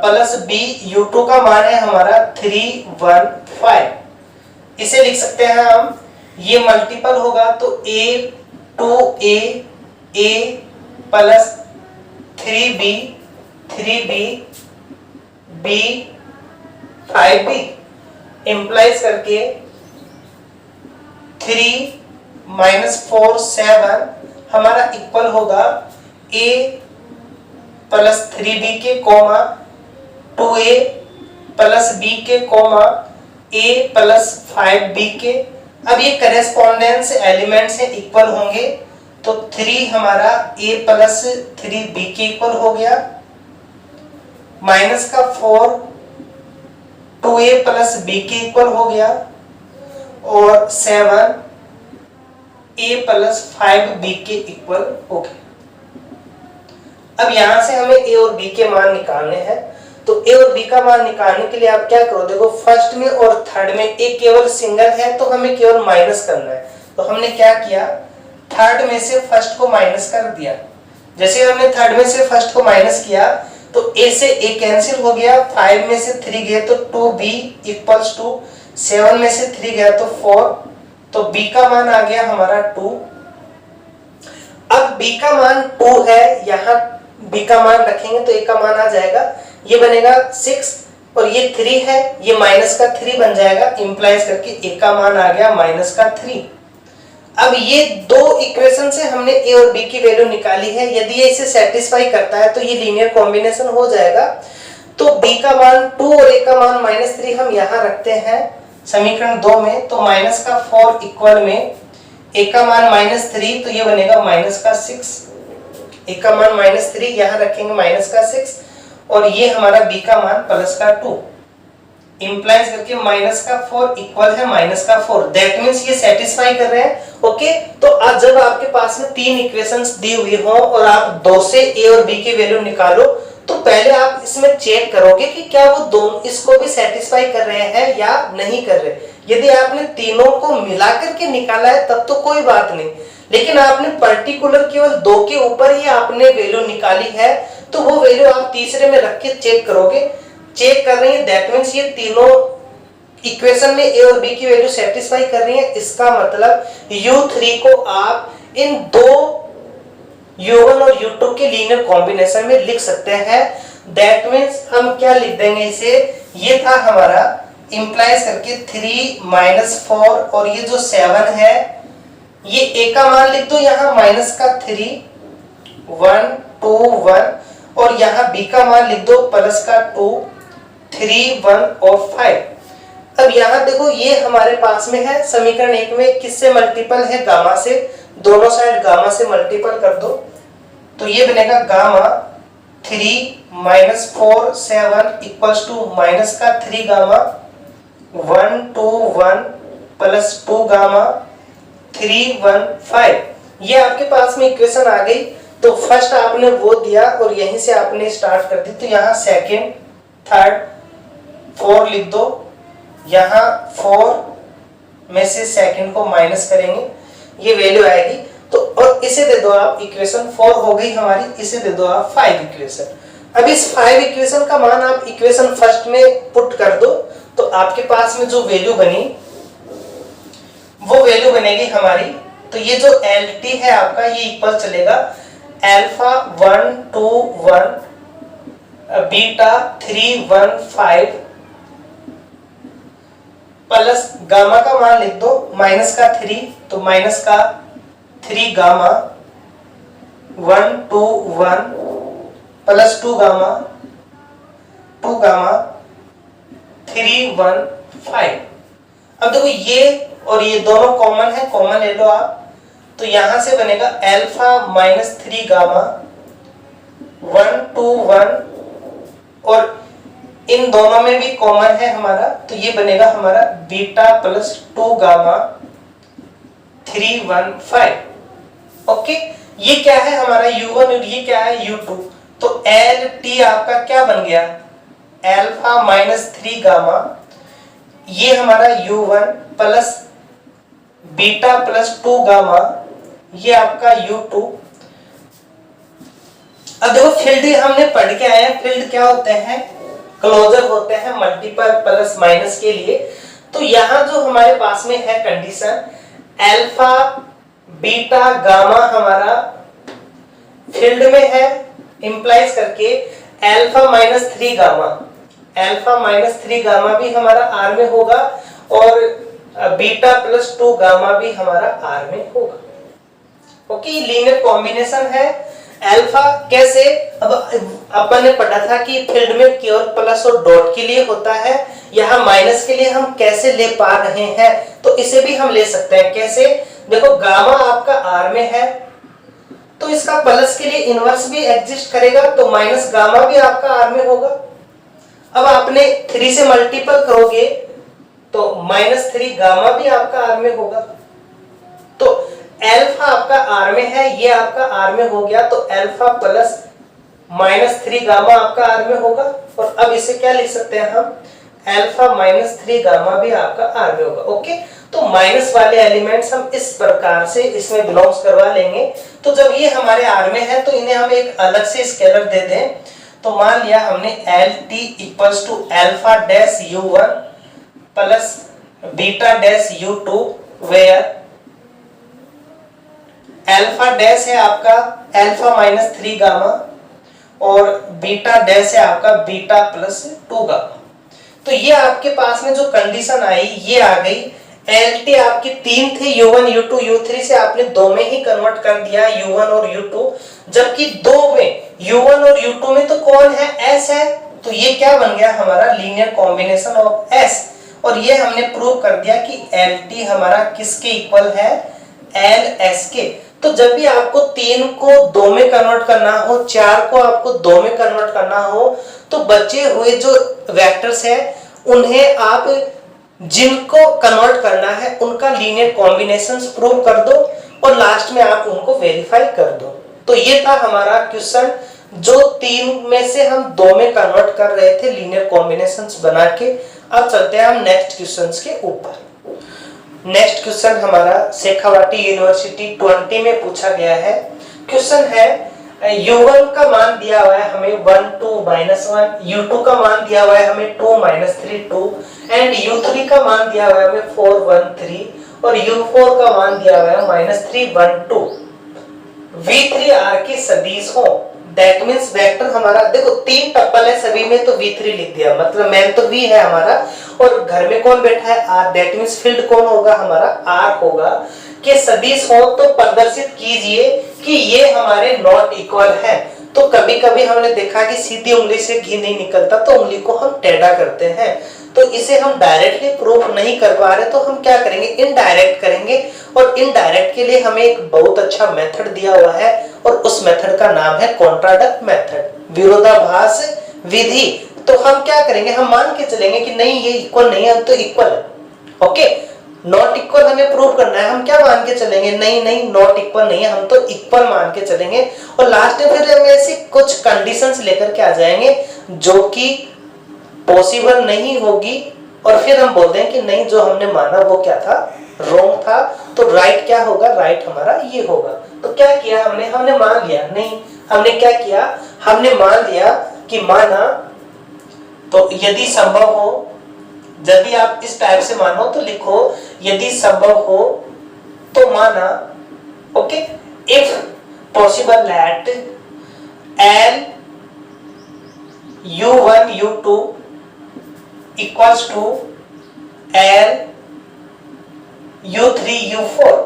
प्लस b u2 का मान है हमारा 3 1 5। इसे लिख सकते हैं हम, ये मल्टीपल होगा तो a 2a plus 3b 3b b 5b implies करके 3 -4 7 हमारा इक्वल होगा a प्लस 3b के कोमा 2a प्लस b के कोमा a प्लस 5b के। अब ये करेस्पॉन्डेंस एलिमेंट्स से इक्वल होंगे। तो 3 हमारा a प्लस 3b के इक्वल हो गया, माइनस का 4 2a प्लस b के इक्वल हो गया, और 7 a प्लस 5b के इक्वल हो गया। अब यहां से हमें a और b के मान निकालने हैं। तो a और b का मान निकालने के लिए आप क्या करो, देखो फर्स्ट में और थर्ड में a केवल सिंगल है तो हमें केवल माइनस करना है। तो हमने क्या किया, थर्ड में से फर्स्ट को माइनस कर दिया। जैसे हमने थर्ड में से फर्स्ट को माइनस किया तो a से a कैंसिल हो गया, 5 में से 3 गया तो 2b इक्वल्स टू 7 में से 3 गया तो 4, तो b का मान आ गया हमारा 2। अब b का मान 2 है, यहाँ b का मान रखेंगे तो a का मान आ जाएगा, ये बनेगा 6 और ये 3 है, ये माइनस का 3 बन जाएगा, इंप्लाइज करके a का मान आ गया माइनस का 3। अब ये दो इक्वेशन से हमने a और b की वैल्यू निकाली है। यदि ये इसे सेटिस्फाई करता है तो ये लीनियर कॉम्बिनेशन हो जाएगा। तो b का मान 2 और a का मान -3 हम यहाँ रखते हैं समीकरण 2 में। तो माइनस का 4 इक्वल में a का मान -3, तो ये बनेगा माइनस का 6। a का मान -3 यहाँ रखेंगे माइनस का 6, और ये हमारा b का मान प्लस का 2। इंप्लाइज करके -4 इक्वल है -4, दैट मींस ये सेटिस्फाई कर रहे हैं। ओके, तो आज जब आपके पास में तीन इक्वेशंस दी हुई हो और आप दो से ए और बी की वैल्यू निकालो, तो पहले आप इसमें चेक करोगे कि क्या वो दोनों इसको भी सेटिस्फाई कर रहे हैं या नहीं कर रहे। यदि आपने तीनों को मिलाकर के निकाला है तब तो कोई बात नहीं, लेकिन आपने पर्टिकुलर केवल दो के ऊपर ही आपने वैल्यू निकाली है, तो वो वैल्यू आप तीसरे में रख के चेक करोगे। चेक कर रही है दैट मींस ये तीनों इक्वेशन में ए और बी की वैल्यू सेटिस्फाई कर रही है। इसका मतलब u3 को आप इन दो u1 और u2 के लीनियर कॉम्बिनेशन में लिख सकते हैं। दैट मींस हम क्या लिख देंगे इसे, ये था हमारा इंप्लाइज करके 3 - 4 और ये जो 7 है ये ए का मान लिख दो यहाँ -3 1 2 1 और यहाँ बी का मान लिख दो +2 3 1 और 5। अब यहाँ देखो ये हमारे पास में है समीकरण 1 में किससे मल्टीपल है, गामा से, दोनों साइड गामा से मल्टीपल कर दो तो ये बनेगा gamma 3 - 4 7 equals to -3 gamma 1 2 1 +2 gamma 3 1 5। ये आपके पास में इक्वेशन आ गई। तो फर्स्ट आपने वो दिया और यहीं से आपने स्टार्ट कर दी, तो यहाँ सेकंड थर्ड 4 लिख दो, यहाँ 4 में से सेकंड को माइनस करेंगे, ये वैल्यू आएगी। तो और इसे दे दो आप, इक्वेशन 4 हो गई हमारी, इसे दे दो आप 5 इक्वेशन। अब इस 5 इक्वेशन का मान आप इक्वेशन फर्स्ट में पुट कर दो, तो आपके पास में जो वैल्यू बनी वो वैल्यू बनेगी हमारी। तो ये जो LT है आपका ये इक्वल चलेगा अल्फा 1 2 1 बीटा 3 1 5 प्लस गामा का मान लिख दो -3, तो -3 गामा 1 2 1 +2 गामा 2 गामा 3 1 5। अब देखो ये और ये दोनों कॉमन है, कॉमन ले लो आप, तो यहां से बनेगा अल्फा -3 गामा 1 2 1 और इन दोनों में भी कॉमन है हमारा, तो ये बनेगा हमारा बीटा +2 गामा 3 1 5। ओके, ये क्या है हमारा u1 और ये क्या है u2। तो LT आपका क्या बन गया, अल्फा -3 गामा, ये हमारा u1 प्लस बीटा +2 गामा, ये आपका u2। अब देखो फील्ड हमने पढ़ के आए हैं, फील्ड क्या होते हैं, क्लोजर होते हैं मल्टीपल प्लस माइनस के लिए। तो यहां जो हमारे पास में है कंडीशन अल्फा बीटा गामा हमारा फील्ड में है, इंप्लाइज करके अल्फा -3 गामा, अल्फा -3 गामा भी हमारा आर में होगा और बीटा +2 गामा भी हमारा आर में होगा। ओके, लीनियर कॉम्बिनेशन है। अल्फा कैसे, अब अपन ने पढ़ा था कि फील्ड में केवल प्लस और डॉट के लिए होता है, यहाँ माइनस के लिए हम कैसे ले पा रहे हैं, तो इसे भी हम ले सकते हैं। कैसे, देखो गामा आपका आर में है तो इसका प्लस के लिए इनवर्स भी एग्जिस्ट करेगा, तो माइनस गामा भी आपका आर में होगा। अब आपने 3 से मल्टीपल करोगे तो -3 गामा भी आपका आर में होगा। तो अल्फा आपका आर में है, ये आपका आर में हो गया, तो अल्फा प्लस -3 गामा आपका आर में होगा। और अब इसे क्या लिख सकते हैं हम, अल्फा -3 गामा भी आपका आर में होगा। ओके, तो माइनस वाले एलिमेंट्स हम इस प्रकार से इसमें बिलोंग्स करवा लेंगे। तो जब ये हमारे आर में है तो इन्हें हम एक अलग से स्केलर दे दें। तो मान लिया हमने LT equals to alpha dash u1 plus beta dash u2, where alpha dash है आपका अल्फा -3 गामा और बीटा डैश है आपका बीटा +2 गामा। तो ये आपके पास में जो कंडीशन आई ये आ गई। LT आपकी 3 थे, u1 u2 u3 से आपने 2 में ही कन्वर्ट कर दिया, u1 और u2, जबकि 2 में u1 और u2 में तो कौन है, s है। तो ये क्या बन गया हमारा लीनियर कॉम्बिनेशन ऑफ s। और ये हमने प्रूव कर दिया कि LT हमारा किसके इक्वल है, LS के। तो जब भी आपको 3 को 2 में कन्वर्ट करना हो, 4 को आपको 2 में कन्वर्ट करना हो, तो बचे हुए जो वेक्टर्स है उन्हें आप जिनको कन्वर्ट करना है उनका लीनियर कॉम्बिनेशंस प्रूव कर दो और लास्ट में आप उनको वेरीफाई कर दो। तो ये था हमारा क्वेश्चन, जो 3 में से हम 2 में कन्वर्ट कर रहे थे लीनियर कॉम्बिनेशंस बना के। अब चलते हैं हम नेक्स्ट क्वेश्चंस के ऊपर। नेक्स्ट क्वेश्चन हमारा शेखावाटी यूनिवर्सिटी 20 में पूछा गया है। क्वेश्चन है u1 का मान दिया हुआ है हमें 1 2 -1, u2 का मान दिया हुआ है हमें 2 -3 2 एंड u3 का मान दिया हुआ है हमें 4 1 3 और u4 का मान दिया हुआ है -3 1 2। v3 r के सदिश हो, दैट मींस वेक्टर हमारा देखो 3 टप्पल है सभी में तो v3 लिख दिया, मतलब मैन तो v है हमारा और घर में कौन बैठा है r, दैट मींस फील्ड कौन होगा हमारा r होगा। के सदिश हो तो प्रदर्शित कीजिए कि ये हमारे नॉट इक्वल है। तो कभी कभी हमने देखा कि सीधी उंगली से घी नहीं निकलता तो उंगली को हम टेढ़ा करते हैं, तो इसे हम डायरेक्टली प्रूफ नहीं कर पा रहे तो हम क्या करेंगे, इनडायरेक्ट करेंगे। और इनडायरेक्ट के लिए हमें एक बहुत अच्छा मेथड दिया हुआ है और उस मेथड का नाम है कॉन्ट्राडिक्ट मेथड, विरोधाभास विधि। तो हम क्या करेंगे, हम मान के चलेंगे कि नहीं ये इक्वल नहीं है तो इक्वल है, ओके। नॉट इक्वल हमें प्रूव करना है, हम क्या मान के चलेंगे, नहीं नहीं नॉट इक्वल नहीं है, हम तो इक्वल मान के चलेंगे। और लास्ट में फिर हम ऐसी कुछ कंडीशंस लेकर के आ जाएंगे जो कि पॉसिबल नहीं होगी और फिर हम बोलते हैं कि नहीं जो हमने माना वो क्या था, रॉन्ग था। तो राइट क्या होगा, राइट हमारा ये होगा। तो क्या किया हमने मान लिया, नहीं हमने क्या किया, हमने मान लिया कि माना। तो यदि संभव हो, यदि आप इस टाइप से मानो तो लिखो यदि संभव हो तो माना, okay. If possible that L u1 u2 equals to L u3 u4।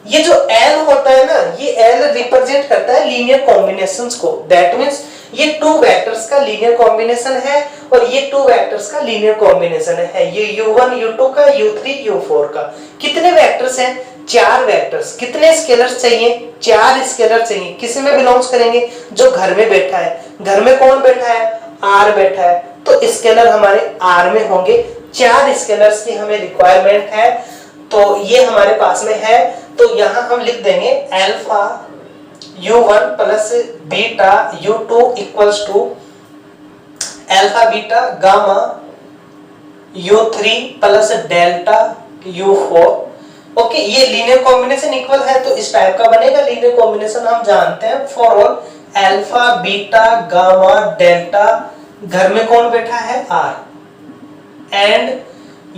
ये जो L होता है ना, ये L रिप्रेजेंट करता है लीनियर कॉम्बिनेशंस को, दैट मींस ये 2 वेक्टर्स का लीनियर कॉम्बिनेशन है और ये 2 वेक्टर्स का लीनियर कॉम्बिनेशन है। ये u1 u2 का u3 u4 का। कितने वेक्टर्स हैं, 4 वेक्टर्स। कितने स्केलर्स चाहिए, 4 स्केलर चाहिए। किस में बिलोंग्स करेंगे, जो घर में बैठा है। घर में कौन बैठा है, r बैठा है, तो स्केलर हमारे r में होंगे। 4 स्केलर्स की हमें रिक्वायरमेंट है, तो ये हमारे पास में है। तो यहां हम लिख देंगे alpha u1 plus beta u2 equals to alpha beta gamma u3 plus delta u4। Okay, ये लीनियर कॉम्बिनेशन इक्वल है तो इस टाइप का बनेगा लीनियर कॉम्बिनेशन, हम जानते हैं। For all alpha beta gamma delta, घर में कौन बैठा है r, and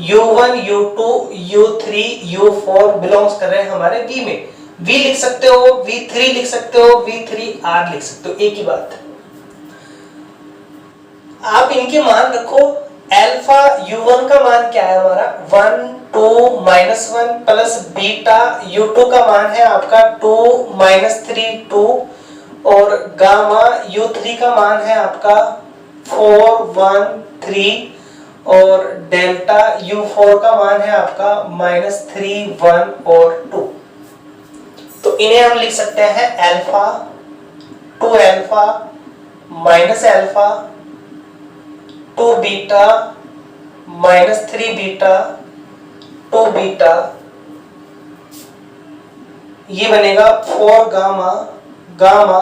u1 u2 u3 u4 belongs कर रहे हैं हमारे v में। v लिख सकते हो, v3 लिख सकते हो, v3r लिख सकते हो, एक ही बात। आप इनके मान रखो। अल्फा u1 का मान क्या है हमारा 1 2 -1 प्लस बीटा u2 का मान है आपका 2 -3 2 और गामा u3 का मान है आपका 4 1 3 और डेल्टा u4 का मान है आपका -3 1 और 2। तो इन्हें हम लिख सकते हैं alpha 2 alpha minus alpha 2 beta -3 beta 2 beta, ये बनेगा 4 gamma gamma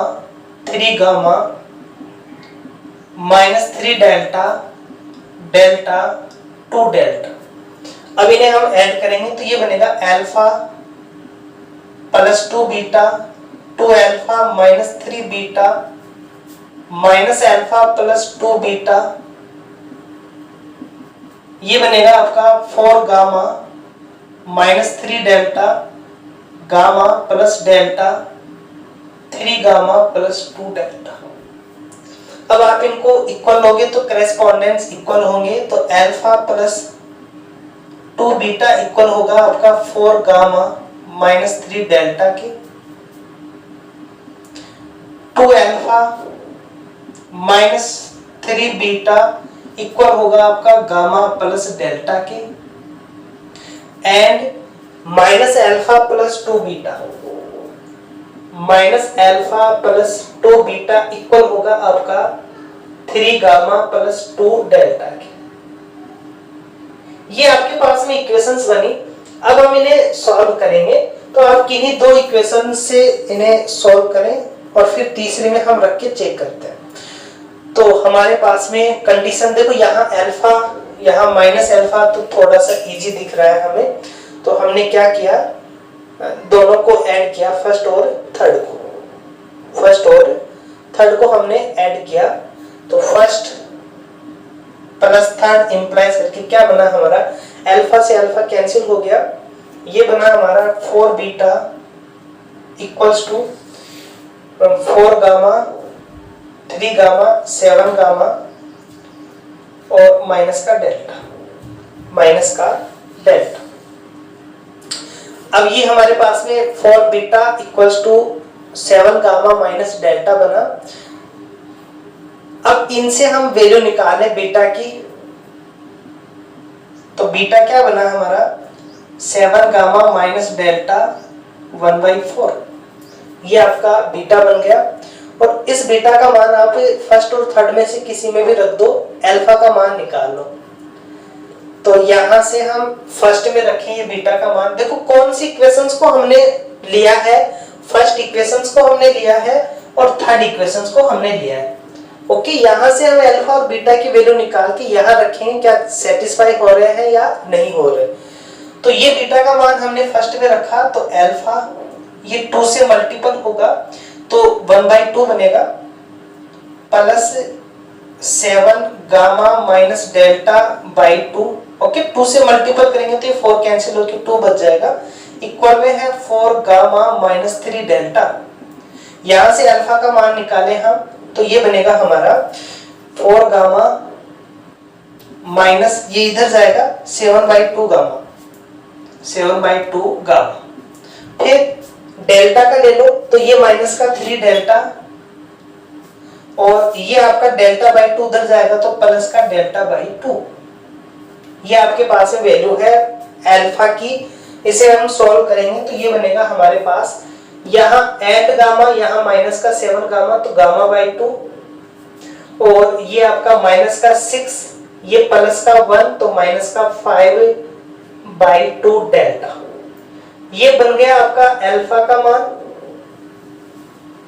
3 gamma -3 delta delta 2 delta. अब इन्हें हम ऐड करेंगे तो ये बनेगा alpha plus 2 beta 2 alpha -3 beta minus alpha plus 2 beta, ये बनेगा आपका 4 gamma -3 delta gamma plus delta 3 gamma plus 2 delta. अब आप इनको इक्वल लोगे तो करेस्पॉन्डेंस इक्वल होंगे, तो अल्फा प्लस 2 बीटा इक्वल होगा आपका 4 गामा -3 डेल्टा के, 2 अल्फा -3 बीटा इक्वल होगा आपका गामा प्लस डेल्टा के, and minus alpha plus 2 beta minus alpha plus 2 beta equal होगा आपका 3 गामा प्लस 2 डेल्टा के। ये आपके पास में इक्वेशंस बनी। अब हम इन्हें सॉल्व करेंगे, तो आप किन्हीं दो इक्वेशन से इन्हें सॉल्व करें और फिर तीसरे में हम रख के चेक करते हैं। तो हमारे पास में कंडीशन देखो, यहाँ अल्फा यहाँ माइनस अल्फा, तो थोड़ा सा इजी दिख रहा है हमें। तो हमने क्या किया, दोनों को ऐड किया, फर्स्ट और थर्ड को हमने ऐड किया। तो फर्स्ट प्लस थर्ड इंप्लाइज करके क्या बना हमारा, अल्फा से अल्फा कैंसिल हो गया, ये बना हमारा 4 beta equals to 4 gamma 3 gamma 7 gamma और माइनस का डेल्टा। अब ये हमारे पास में 4 beta equals to 7 gamma minus delta बना। अब इनसे हम वैल्यू निकालें बीटा की, तो बीटा क्या बना हमारा 7 गामा माइनस डेल्टा 1/4, ये आपका बीटा बन गया। और इस बीटा का मान आप फर्स्ट और थर्ड में से किसी में भी रख दो, अल्फा का मान निकाल लो। तो यहां से हम फर्स्ट में रखें ये बीटा का मान, देखो कौन सी इक्वेशंस को हमने लिया है, फर्स्ट इक्वेशंस को हमने लिया है और थर्ड इक्वेशंस को हमने लिया है। ओके, यहां से हम अल्फा और बीटा की वैल्यू निकाल के यहां रखेंगे, क्या सेटिस्फाई हो रहे हैं या नहीं हो रहे। तो ये बीटा का मान हमने फर्स्ट में रखा, तो अल्फा ये 2 से मल्टीपल होगा तो 1/2 बनेगा, plus 7 gamma minus delta by 2। Okay, 2 से मल्टीपल करेंगे तो ये 4 कैंसिल होकर 2 बच जाएगा, इक्वल में है 4 गामा माइनस 3 डेल्टा। यहां से अल्फा का मान निकाले हम, तो ये बनेगा हमारा 4 गामा माइनस, ये इधर जाएगा 7/2 गामा। फिर डेल्टा का ले लो, तो ये माइनस का 3 डेल्टा और ये आपका डेल्टा बाई 2 उधर जाएगा तो प्लस का डेल्टा बाई 2। ये आपके पास में वैल्यू है अल्फा की। इसे हम सॉल्व करेंगे तो ये बनेगा हमारे पास, यहाँ 8 गामा यहाँ माइनस का 7 गामा तो गामा बाई 2, और ये आपका माइनस का 6 ये प्लस का 1 तो माइनस का 5/2 डेल्टा। ये बन गया आपका अल्फा का मान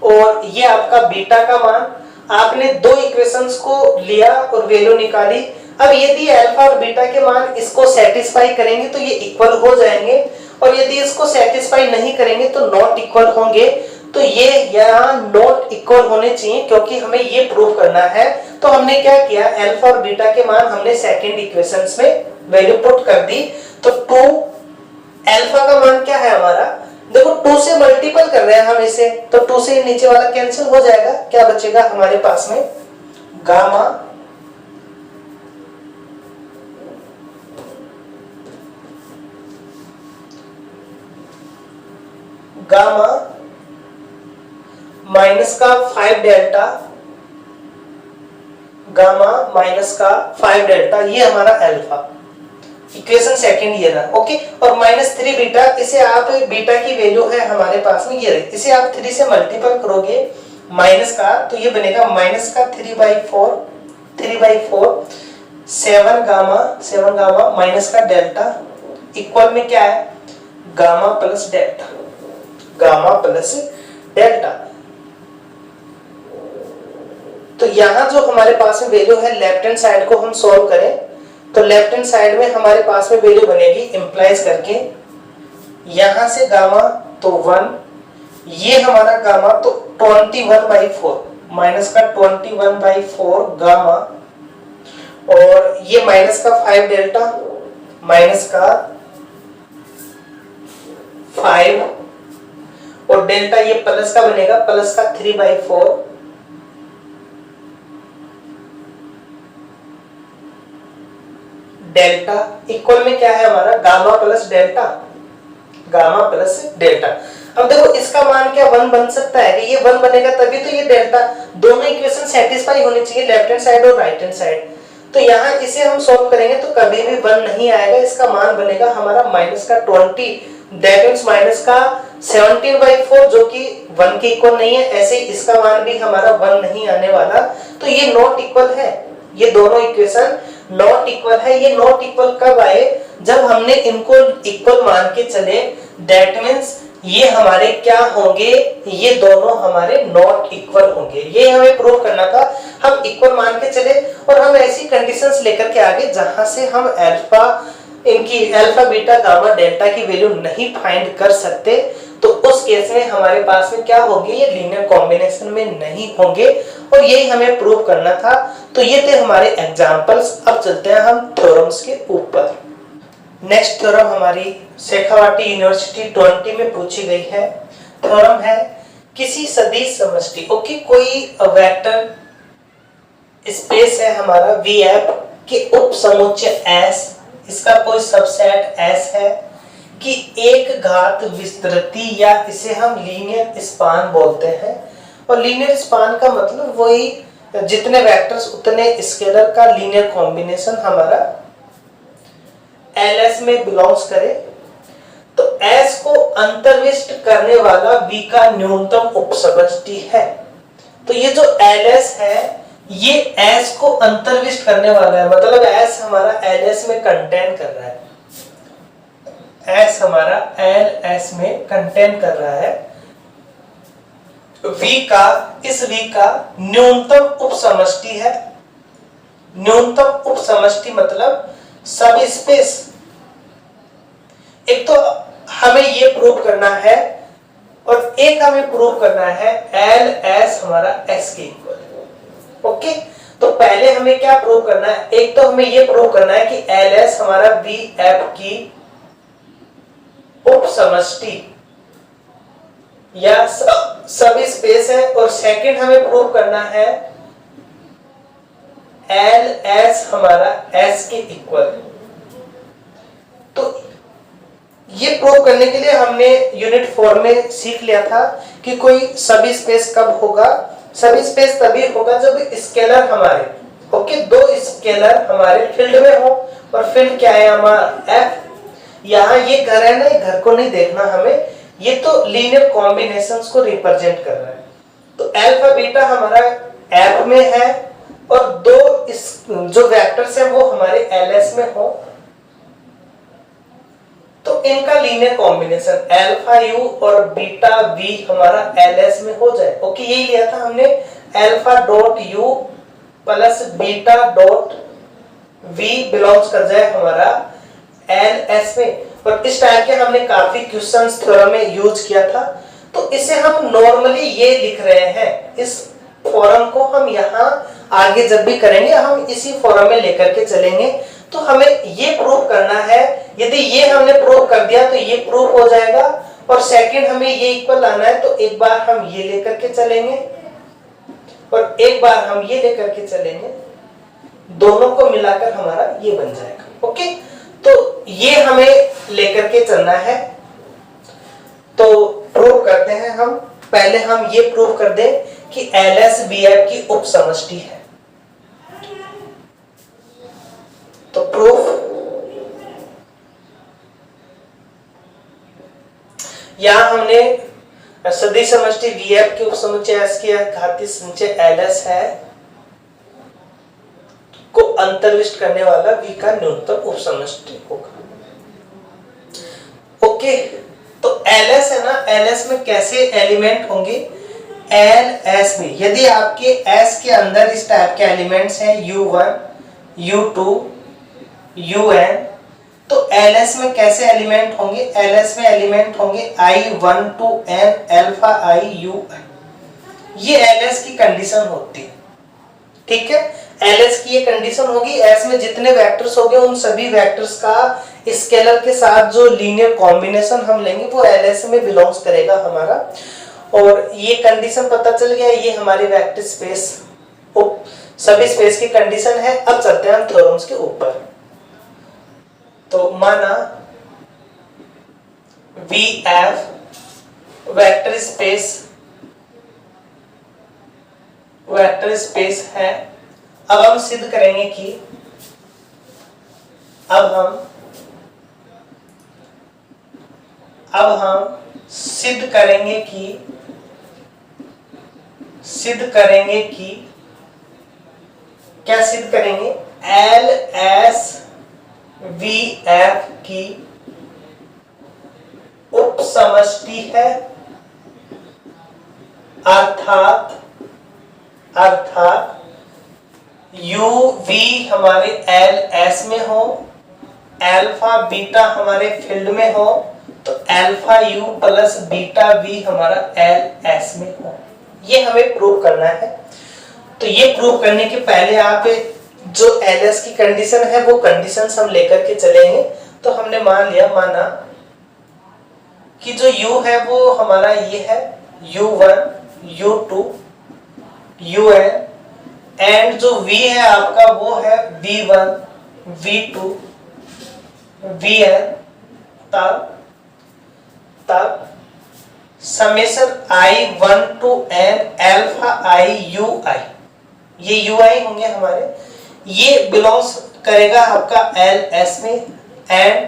और ये आपका बीटा का मान। आपने दो इक्वेशंस को लिया और वैल्यू निकाली। अब यदि अल्फा और बीटा के मान इसको सेटिस्फाई करेंगे तो ये इक्वल हो जाएंगे, और यदि इसको सेटिस्फाई नहीं करेंगे तो नॉट इक्वल होंगे। तो ये यहाँ नॉट इक्वल होने चाहिए, क्योंकि हमें ये प्रूव करना है। तो हमने क्या किया, अल्फा और बीटा के मान हमने सेकंड इक्वेशंस में वैल्यू पुट कर दी। तो 2 अल्फा का मान क्या है हमारा, देखो 2 से मल्टीपल कर रहे हैं हम इसे, तो 2 से नीचे वाला कैंसिल हो जाएगा, क्या बचेगा हमारे पास में गामा माइनस का 5 डेल्टा, गामा माइनस का 5 डेल्टा, ये हमारा अल्फा इक्वेशन सेकंड ये रहा। ओके, और माइनस 3 बीटा, इसे आप बीटा की वैल्यू है हमारे पास में ये रही, इसे आप 3 से मल्टीपल करोगे माइनस का, तो ये बनेगा माइनस का 3/4 7 गामा माइनस का डेल्टा, इक्वल में क्या है गामा प्लस डेल्टा। तो यहां जो हमारे पास में वैल्यू है, लेफ्ट हैंड साइड को हम सॉल्व करें तो लेफ्ट हैंड साइड में हमारे पास में वैल्यू बनेगी इंप्लाइज करके, यहां से गामा तो 1, ये हमारा गामा तो 21/4 माइनस का 21/4 गामा, और ये माइनस का 5 डेल्टा माइनस का 5, और डेल्टा ये प्लस का बनेगा, प्लस का 3/4 डेल्टा, इक्वल में क्या है हमारा गामा प्लस डेल्टा। अब देखो इसका मान क्या 1 बन सकता है, ये 1 बनेगा तभी तो ये डेल्टा, दोनों इक्वेशन सेटिस्फाई होनी चाहिए, लेफ्ट हैंड साइड और राइट हैंड साइड। तो यहाँ इसे हम सॉल्व करेंगे तो कभी भी 1 नहीं आएगा, इसका मान बनेगा हमारा माइनस का 20, दैट मींस माइनस का 17/4 जो कि 1 के इक्वल नहीं है, ऐसे इसका मान भी हमारा 1 नहीं आने वाला। तो ये नॉट इक्वल है, ये दोनों इक्वेशन नॉट इक्वल है। ये नॉट इक्वल कब आए, जब हमने इनको इक्वल मान के चले, दैट मीन्स ये हमारे क्या होंगे, ये दोनों हमारे नॉट इक्वल होंगे। ये हमें प्रूव करना था। हम इक्वल मान के चले और हम ऐसी कंडीशंस लेकर के आगे जहां से हम अल्फा, इनकी अल्फा बीटा गामा डेल्टा की वैल्यू नहीं फाइंड कर सकते, तो उस केस में हमारे पास में क्या होगी, ये लीनियर कॉम्बिनेशन में नहीं होंगे, और यही हमें प्रूव करना था। तो ये थे हमारे एग्जांपल्स। अब चलते हैं हम थ्योरम्स के ऊपर। नेक्स्ट थ्योरम हमारी शेखावाटी यूनिवर्सिटी 20 में पूछी गई है। थ्योरम है किसी सदिश समष्टि, ओके, कोई वेक्टर स्पेस है हमारा VF के उप समुच्चय S, इसका कोई सबसेट S है कि एक घात विस्तृति, या इसे हम लीनियर स्पान बोलते हैं। और लीनियर स्पान का मतलब वही जितने वेक्टर्स उतने स्केलर का लीनियर कॉम्बिनेशन हमारा LS में बिलोंग्स करे, तो S को अंतर्विष्ट करने वाला V का न्यूनतम उपसमष्टि है। तो ये जो LS है ये S को अंतर्विष्ट करने वाला है, मतलब S हमारा LS में कंटेन कर रहा है, S हमारा LS में कंटेन कर रहा है V का, इस V का न्यूनतम उपसमष्टि है। न्यूनतम उपसमष्टि मतलब सब स्पेस। एक तो हमें ये प्रूव करना है और एक हमें प्रूव करना है LS हमारा S के इक्वल। ओके, तो पहले हमें क्या प्रूव करना है, एक तो हमें ये प्रूव करना है कि LS हमारा VF की उपसमष्टि या सब स्पेस है, और सेकंड हमें प्रूव करना है LS हमारा S के इक्वल। तो ये प्रूव करने के लिए हमने यूनिट 4 में सीख लिया था कि कोई सभी स्पेस कब होगा, सभी स्पेस तभी होगा जब स्केलर हमारे, ओके, दो स्केलर हमारे फील्ड में हो, और फील्ड क्या है हमारा F। यहाँ ये घर है ना, ये घर को नहीं देखना हमें, ये तो लीनियर कॉम्बिनेशंस को रिप्रेजेंट कर रहा है। तो अल्फा बीटा हमारा F में है और दो इस जो वेक्टर्स हैं वो हमारे LS में हो, तो इनका लीनियर कॉम्बिनेशन अल्फा U और बीटा V हमारा LS में हो जाए। ओके, यही लिया था हमने, alpha dot U plus beta dot V belongs कर जाए हमारा LS में। और इस टाइप के हमने काफी क्वेश्चंस थ्योरम में यूज किया था। तो इसे हम नॉर्मली ये लिख रहे हैं, इस फॉर्म को हम यहाँ आगे जब भी करेंगे हम इसी फॉर्म में लेकर के चलेंगे। तो हमें ये प्रूव करना है, यदि ये हमने प्रूव कर दिया तो ये प्रूव हो जाएगा, और सेकंड हमें ये इक्वल लाना है, तो एक बार हम ये लेकर के चलेंगे और एक बार हम ये लेकर के चलेंगे, दोनों को मिलाकर हमारा ये बन जाएगा। ओके, तो ये हमें लेकर के चलना है। तो प्रूव करते हैं हम, पहले हम ये प्रूव कर दें कि LS BF की उपसमष्टि है। तो प्रूफ, यहां हमने सदिश समष्टि VF की उपसमुच्चय S की घातीय संचय LS है को अंतर्विष्ट करने वाला V का न्यूनतम उपसमष्टि होगा। ओके, तो LS है ना, LS में कैसे एलिमेंट होंगे, LS में यदि आपके S के अंदर इस टाइप के एलिमेंट्स हैं U1 U2 UN, तो LS में कैसे एलिमेंट होंगे, LS में एलिमेंट होंगे I1 to N alpha I U I। ये LS की कंडीशन होती है, ठीक है। LS की ये कंडीशन होगी, S में जितने वेक्टर्स होंगे उन सभी वेक्टर्स का स्केलर के साथ जो लीनियर कॉम्बिनेशन हम लेंगे वो LS में बिलोंग्स करेगा हमारा। और ये कंडीशन पता चल गया, ये हमारी वेक्टर स्पेस सभी स्पेस की कंडीशन है। अब चलते हैं हम थ्योरम्स के ऊपर। तो माना VF वेक्टर स्पेस है। अब हम सिद्ध करेंगे कि अब हम सिद्ध करेंगे कि क्या सिद्ध करेंगे, एल एस वी एफ की उपसमष्टि है, अर्थात यू वी हमारे एल एस में हो, अल्फा बीटा हमारे फील्ड में हो, तो alpha u plus beta we हमारा एल एस में हो। ये हमें प्रूव करना है। तो ये प्रूव करने के पहले आप जो एल एस की कंडीशन है वो कंडीशंस हम लेकर के चलेंगे। तो हमने माना कि जो u है वो हमारा ये है u1 u2 un, एंड जो v है आपका वो है v1 v2 vn, तब summation i1 to n alpha i ui, ये ui होंगे हमारे, ये बिलोंग्स करेगा आपका एल एस में, and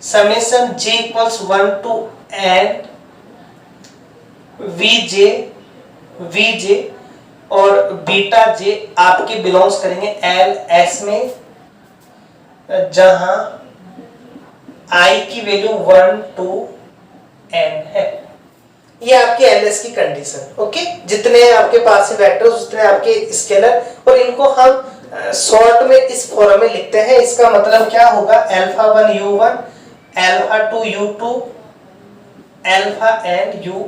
summation j equals 1 to n vj और बीटा j आपके बिलोंग्स करेंगे एल एस में, जहां i की वैल्यू 1 to n है। ये आपके एल एस की कंडीशन। ओके, जितने आपके पास है वेक्टर्स उतने आपके स्केलर, और इनको हम शॉर्ट में इस फॉर्म में लिखते हैं। इसका मतलब क्या होगा, alpha 1 u1 alpha 2 u2 alpha n u।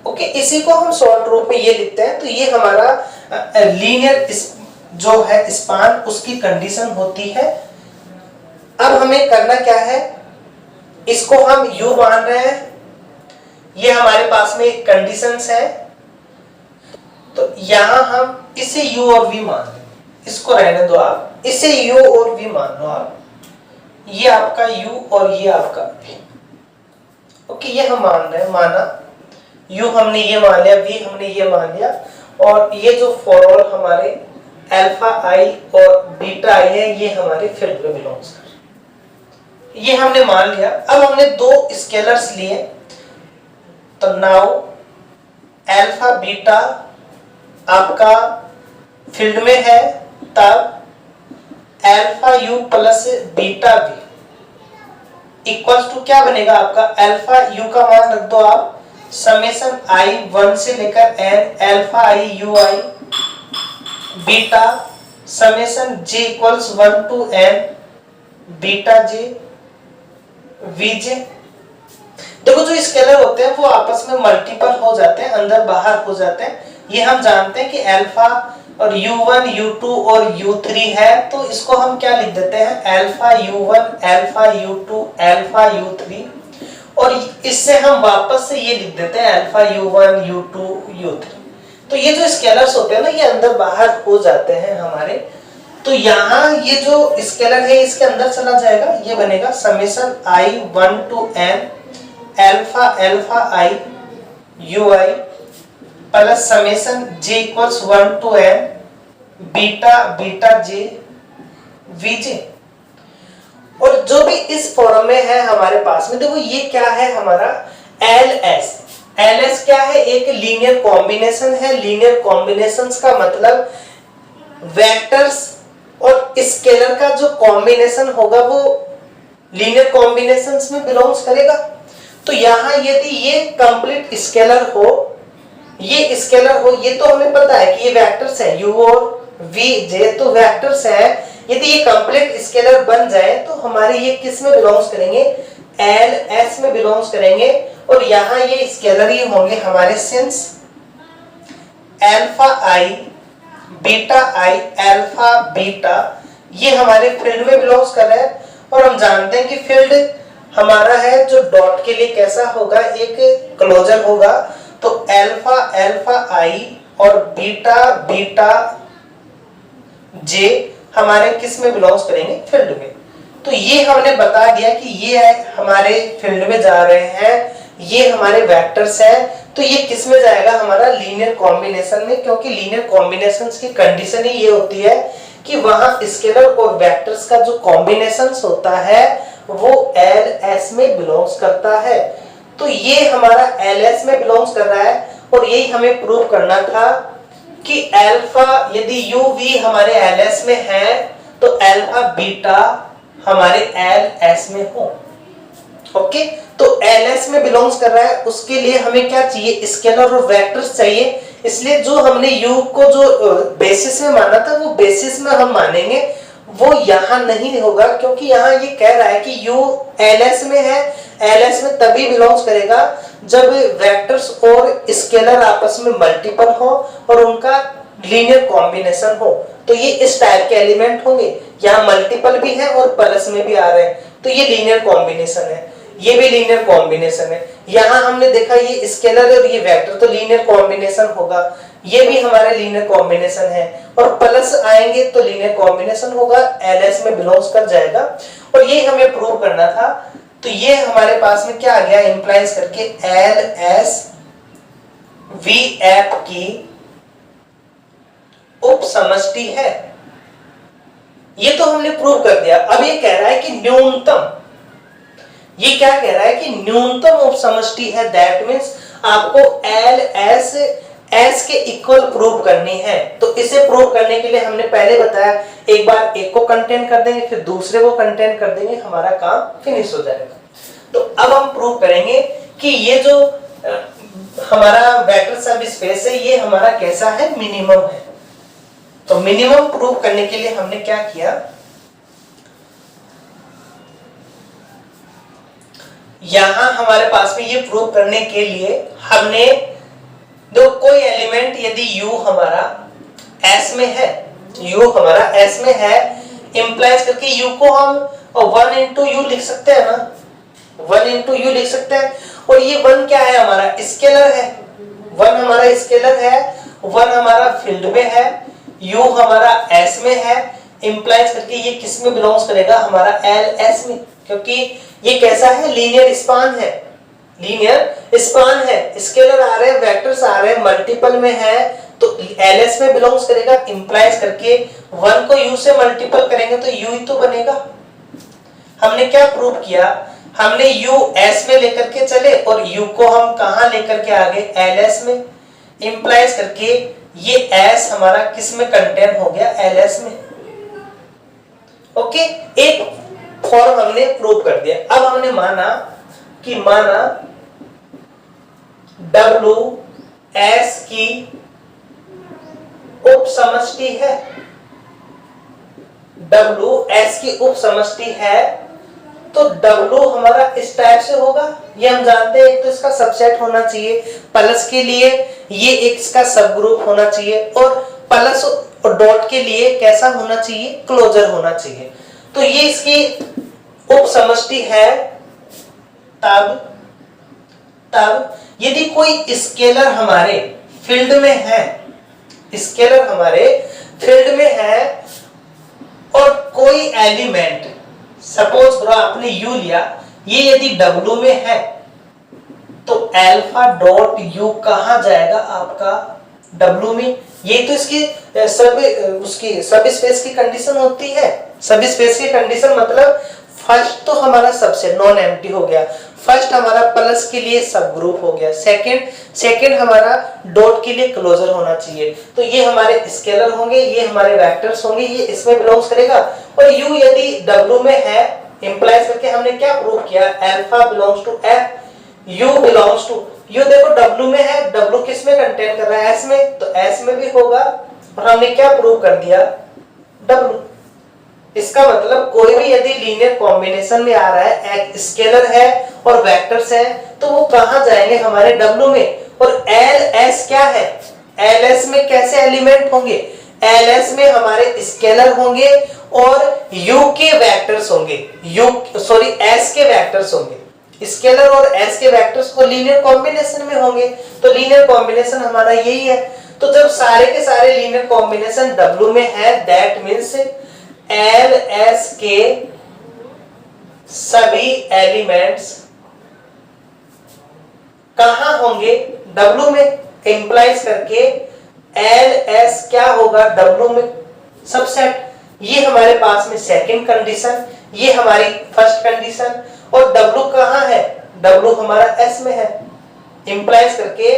Okay, इसी को हम शॉर्ट रूप में ये लिखते हैं। तो ये हमारा लीनियर जो है स्पान उसकी कंडीशन होती है। अब हमें करना क्या है, इसको हम u मान रहे हैं, ये हमारे पास में कंडीशंस है, तो यहां हम इसे u और v मान लें, इसको रहने दो आप, इसे u और v मान लो आप, ये आपका u और ये आपका v। ओके, ये हम मान रहे हैं, माना u हमने ये मान लिया, v हमने ये मान लिया, और ये जो फॉर ऑल हमारे अल्फा i और बीटा i है ये हमारे फील्ड में बिलोंग्स कर, ये हमने मान लिया। अब हमने दो स्केलर्स लिए, तो नाउ अल्फा बीटा आपका फील्ड में है, तब alpha u plus beta v equals to क्या बनेगा आपका, अल्फा यू का मान रख दो आप, समेशन i 1 से लेकर n alpha i u i beta summation j equals 1 to n beta j vj। देखो जो स्केलर होते हैं वो आपस में मल्टीपल हो जाते हैं, अंदर बाहर हो जाते हैं। ये हम जानते हैं कि अल्फा और u1 u2 और u3 है, तो इसको हम क्या लिख देते हैं, alpha u1 alpha u2 alpha u3, और इससे हम वापस से ये लिख देते हैं अल्फा u1 u2 u3। तो ये जो स्केलर्स होते हैं ना, ये अंदर बाहर हो जाते हैं हमारे। तो यहाँ ये जो स्केलर है इसके अंदर चला जाएगा, ये बनेगा summation i 1 to n alpha alpha i ui plus summation j equals 1 to n beta beta j vj। और जो भी इस फॉर्म में है हमारे पास में, देखो ये क्या है हमारा ls। ls क्या है, एक लीनियर कॉम्बिनेशन है। लीनियर कॉम्बिनेशंस का मतलब वेक्टर्स और स्केलर का जो कॉम्बिनेशन होगा वो लीनियर कॉम्बिनेशंस में बिलोंग्स करेगा। तो यहाँ यदि ये कंप्लीट स्केलर हो, ये स्केलर हो, ये तो हमें पता है कि ये वेक्टर्स है u और v j, तो वेक्टर्स है। यदि ये कंप्लीट स्केलर बन जाए तो हमारे ये किस में बिलोंग्स करेंगे, ls में बिलोंग्स करेंगे। और यहाँ ये स्केलर ही होंगे हमारे since alpha i beta i alpha beta, ये हमारे फील्ड में बिलोंग्स कर रहे हैं। और हम जानते हैं कि फील्ड हमारा है जो डॉट के लिए कैसा होगा, एक क्लोजर होगा। तो अल्फा अल्फा i और बीटा बीटा j हमारे किस में बिलोंग्स करेंगे, फील्ड में। तो ये हमने बता दिया कि ये हमारे फील्ड में जा रहे हैं, ये हमारे वेक्टर्स हैं। तो ये किस में जाएगा, हमारा लीनियर कॉम्बिनेशन में, क्योंकि लीनियर कॉम्बिनेशंस की कंडीशन ही ये होती है कि वहां स्केलर और वेक्टर्स का जो कॉम्बिनेशंस होता है वो ls में बिलोंग्स करता है। तो ये हमारा ls में बिलोंग्स कर रहा है, और यही हमें प्रूव करना था कि अल्फा यदि यू वी हमारे एल एस में है तो अल्फा बीटा हमारे एल एस में हो। ओके, तो एल एस में बिलोंग्स कर रहा है, उसके लिए हमें क्या चाहिए, स्केलर और वेक्टर्स चाहिए। इसलिए जो हमने यू को जो बेसिस में माना था वो बेसिस में हम मानेंगे, वो यहां नहीं होगा, क्योंकि यहां ये कह रहा है कि यू एल एस में है। एल एस में तभी बिलोंग्स करेगा जब वेक्टर्स और स्केलर आपस में मल्टीपल हो और उनका लीनियर कॉम्बिनेशन हो, तो ये इस टाइप के एलिमेंट होंगे। यहाँ मल्टीपल भी है और प्लस में भी आ रहे हैं, तो ये लीनियर कॉम्बिनेशन है, ये भी लीनियर कॉम्बिनेशन है। यहाँ हमने देखा ये स्केलर और ये वेक्टर, तो लीनियर कॉम्बिनेशन होगा, ये भी हमारा लीनियर कॉम्बिनेशन है, और प्लस आएंगे तो लीनियर कॉम्बिनेशन होगा, एलएस में बिलोंग्स कर जाएगा। और ये हमें प्रूव करना था, तो ये हमारे पास में क्या आ गया, इंप्लाइज करके एल एस वी एफ की उप समष्टि है। ये तो हमने प्रूव कर दिया। अब ये कह रहा है कि न्यूनतम, ये क्या कह रहा है कि न्यूनतम उप समष्टि है, दैट मींस आपको एल एस एस के इक्वल प्रूव करनी है। तो इसे प्रूव करने के लिए हमने पहले बताया, एक बार एक को कंटेन कर देंगे, फिर दूसरे को कंटेन कर देंगे, हमारा काम फिनिश हो जाएगा। तो अब हम प्रूव करेंगे कि ये जो हमारा वेक्टर सब स्पेस है, ये हमारा कैसा है, मिनिमम है। तो मिनिमम प्रूव करने के लिए हमने क्या किया, यहां हमारे पास में ये प्रूव करने के लिए हमने दो कोई एलिमेंट यदि u हमारा s में है, u हमारा s में है, इंप्लाइज करके u को हम 1 into u लिख सकते हैं ना, 1 into u लिख सकते हैं। और ये 1 क्या है, हमारा स्केलर है, 1 हमारा स्केलर है, 1 हमारा फील्ड में है, u हमारा s में है, इंप्लाइज करके ये किस में बिलोंग्स करेगा, हमारा एल एस में, क्योंकि ये कैसा है, लीनियर स्पान है, लीनियर स्पान है, स्केलर आ रहे हैं, वेक्टर्स आ रहे हैं, मल्टीपल में है, तो एलएस में बिलोंग्स करेगा। इंप्लाइज करके 1 को u से मल्टीपल करेंगे तो u ही तो बनेगा। हमने क्या प्रूव किया, हमने u s में लेकर के चले और u को हम कहां लेकर के आ गए, ls में। इंप्लाइज करके ये s हमारा किस में कंटेन हो गया, ls में। ओके, एक फॉर्म हमने प्रूव कर दिया। अब हमने माना कि W S की उप समष्टि है, W S की उप समष्टि है, तो W हमारा इस टाइप से होगा, ये हम जानते हैं। एक तो इसका सबसेट होना चाहिए, प्लस के लिए ये एक इसका सब ग्रुप होना चाहिए, और प्लस और डॉट के लिए कैसा होना चाहिए, क्लोजर होना चाहिए। तो ये इसकी उप समष्टि है। तब यदि कोई स्केलर हमारे फील्ड में है, स्केलर हमारे फील्ड में है, और कोई एलिमेंट, सपोज करो आपने u लिया, ये यदि W में है, तो अल्फा डॉट u कहां जाएगा, आपका W में। ये तो इसकी उसकी सब स्पेस की कंडीशन होती है। सब स्पेस की कंडीशन मतलब फर्स्ट तो हमारा सबसेट नॉन एम्प्टी हो गया, फर्स्ट हमारा प्लस के लिए सब ग्रुप हो गया, सेकंड हमारा डॉट के लिए क्लोजर होना चाहिए। तो ये हमारे स्केलर होंगे, ये हमारे वेक्टर्स होंगे, ये इसमें बिलोंग्स करेगा। और u यदि W में है, इंप्लाइज करके हमने क्या प्रूव किया, alpha belongs to f, u belongs to, u देखो W में है, W किस में कंटेन कर रहा है, s में, तो s में भी होगा। और हमने क्या प्रूव कर दिया, W। इसका मतलब कोई भी यदि लीनियर कॉम्बिनेशन में आ रहा है, एक स्केलर है और वेक्टर्स है, तो वो कहां जाएंगे, हमारे W में। और LS क्या है, LS में कैसे एलिमेंट होंगे, LS में हमारे स्केलर होंगे और U के वेक्टर्स होंगे, S के वेक्टर्स होंगे। स्केलर और S के वेक्टर्स को लीनियर कॉम्बिनेशन में होंगे, तो लीनियर कॉम्बिनेशन हमारा यही है। तो जब सारे के सारे लीनियर कॉम्बिनेशन W में है, दैट मींस LS के सभी एलिमेंट्स कहां होंगे, W में। इंप्लाइज करके LS क्या होगा, W में सबसेट। ये हमारे पास में सेकंड कंडीशन, ये हमारी फर्स्ट कंडीशन। और W कहां है, W हमारा S में है। इंप्लाइज करके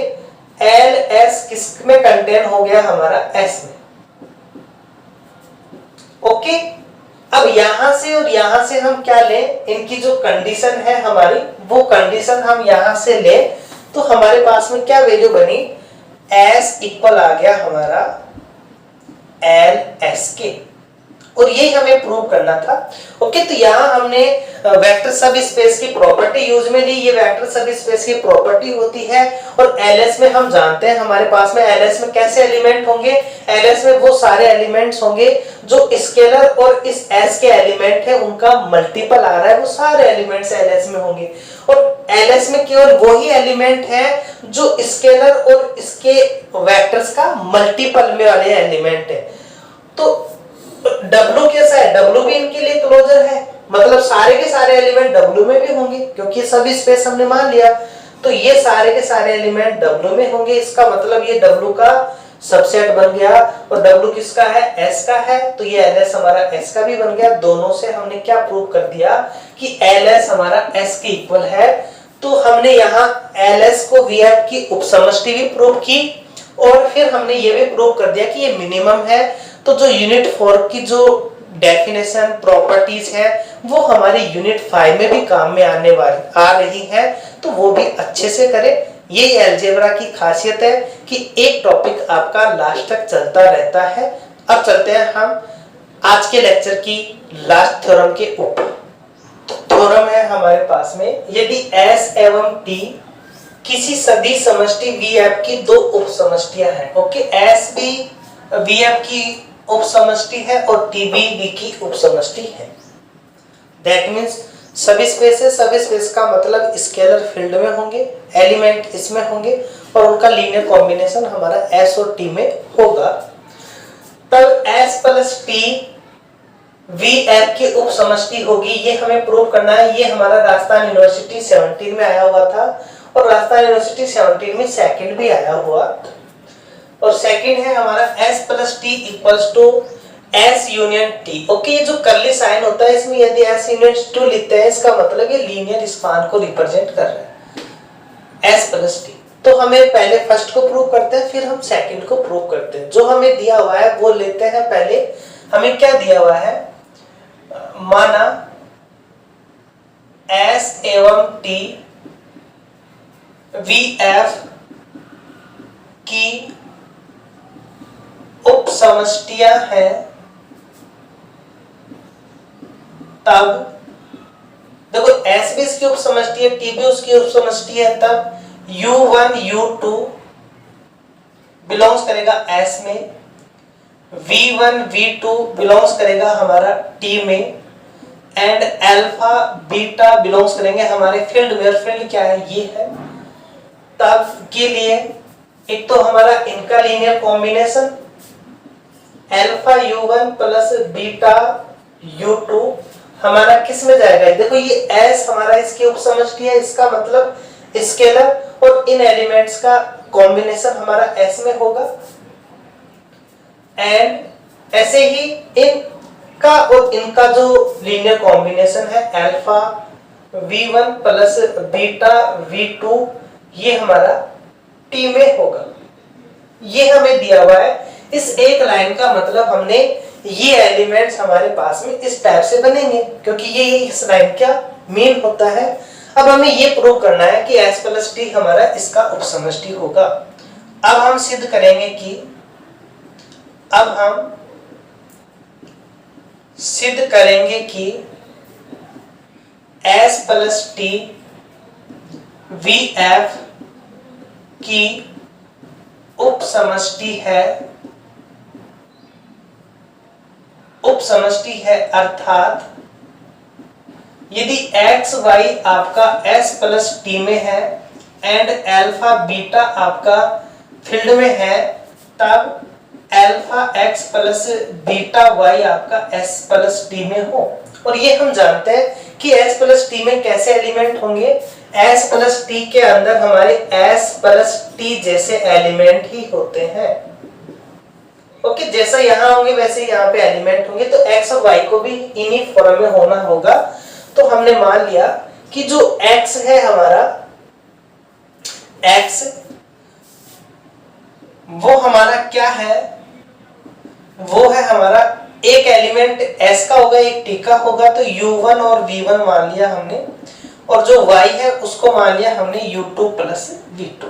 एल एस किस में कंटेन हो गया हमारा एस में। ओके, अब यहां से और यहां से हम क्या लें, इनकी जो कंडीशन है हमारी वो कंडीशन हम यहां से ले तो हमारे पास में क्या वैल्यू बनी, एस इक्वल आ गया हमारा एल एस के, और यही हमें प्रूव करना था। ओके, तो यहां हमने वेक्टर सब स्पेस की प्रॉपर्टी यूज में ली, ये वेक्टर सब स्पेस की प्रॉपर्टी होती है। और एलएस में हम जानते हैं हमारे पास में एलएस में कैसे एलिमेंट होंगे, एलएस में वो सारे एलिमेंट्स होंगे जो स्केलर और इस एस के एलिमेंट है उनका मल्टीपल आ रहा है, वो सारे एलिमेंट्स एलएस में होंगे। और एलएस में केवल वही एलिमेंट है जो स्केलर और इसके वेक्टर्स का मल्टीपल में वाले एलिमेंट है। तो W कैसा है, W भी इनके लिए क्लोजर है, मतलब सारे के सारे एलिमेंट W में भी होंगे क्योंकि सभी स्पेस हमने मान लिया। तो ये सारे के सारे एलिमेंट W में होंगे, इसका मतलब ये W का सबसेट बन गया। और W किसका है, S का है, तो ये LS हमारा S का भी बन गया। दोनों से हमने क्या प्रूव कर दिया कि LS हमारा S के इक्वल है। तो हमने यहाँ LS को VF की उपसमष्टि भी प्रूव की और फिर हमने ये भी प्रूव कर दिया कि ये मिनिमम है। तो जो यूनिट 4 की जो डेफिनेशन प्रॉपर्टीज है वो हमारी यूनिट 5 में भी काम में आने वाली आ रही है, तो वो भी अच्छे से करें। यही अलजेब्रा की खासियत है कि एक टॉपिक आपका लास्ट तक चलता रहता है। अब चलते हैं हम आज के लेक्चर की लास्ट थ्योरम के ऊपर। थ्योरम है हमारे पास में, यदि S एवं T किसी सदी समष्टि VF की दो उपसमष्टियां हैं। ओके, S भी VF की उपसमष्टि है और T भी V की उपसमष्टि है। दैट मींस सब स्पेस है, सब स्पेस का मतलब स्केलर फील्ड में होंगे, एलिमेंट इसमें होंगे और उनका लीनियर कॉम्बिनेशन हमारा S और T में होगा। तब S प्लस T VF की उपसमष्टि होगी, ये हमें प्रूव करना है। ये हमारा राजस्थान यूनिवर्सिटी 17 में आया हुआ था और राजस्थान यूनिवर्सिटी 17 में सेकंड भी आया हुआ। और सेकंड है हमारा S plus T equals to S union T। Okay, ये जो कर्ली साइन होता है इसमें यदि S यूनियन 2 लिखते हैं इसका मतलब ये लीनियर स्पान को रिप्रेजेंट कर रहा है S प्लस टी। तो हमें पहले फर्स्ट को प्रूव करते हैं फिर हम सेकंड को प्रूव करते हैं। जो हमें दिया हुआ है वो लेते हैं। पहले हमें क्या दिया हुआ है, माना S एवं T VF की उपसमष्टियां हैं, तब देखो S भी इसकी उपसमष्टि है, T भी उसकी उपसमष्टि है, तब U1 U2 बिलोंग्स करेगा S में, V1 V2 बिलोंग्स करेगा हमारा T में, एंड अल्फा बीटा बिलोंग्स करेंगे हमारे फील्ड में। फील्ड क्या है, ये है। तब के लिए एक तो हमारा इनका linear combination alpha U1 plus beta U2 हमारा किस में जाएगा, देखो ये S हमारा इसकी उपसमष्टि है, इसका मतलब स्केलर, और इन एलिमेंट्स का कॉम्बिनेशन हमारा S में होगा। एंड ऐसे ही इनका और इनका जो लीनियर कॉम्बिनेशन है alpha V1 plus beta V2 ये हमारा T में होगा। ये हमें दिया हुआ है। इस एक लाइन का मतलब हमने ये एलिमेंट्स हमारे पास में इस टाइप से बनेंगे क्योंकि ये इस लाइन का मीन होता है। अब हमें ये प्रूव करना है कि S प्लस टी हमारा इसका उपसमष्टि होगा। अब हम सिद्ध करेंगे कि S प्लस टी VF की उपसमष्टि है, अर्थात यदि x y आपका S प्लस टी में है एंड अल्फा बीटा आपका फील्ड में है, तब alpha x plus beta y आपका S प्लस टी में हो। और ये हम जानते हैं कि S प्लस टी में कैसे एलिमेंट होंगे, S प्लस टी के अंदर हमारे S प्लस टी जैसे एलिमेंट ही होते हैं। ओके, जैसा यहाँ होंगे वैसे यहाँ पे एलिमेंट होंगे, तो x और y को भी इन्हीं फॉर्म में होना होगा। तो हमने मान लिया कि जो x है हमारा, x वो हमारा क्या है, वो है हमारा एक एलिमेंट s का होगा, एक t का होगा, तो u1 और v1 मान लिया हमने, और जो y है उसको मान लिया हमने u2 प्लस v2।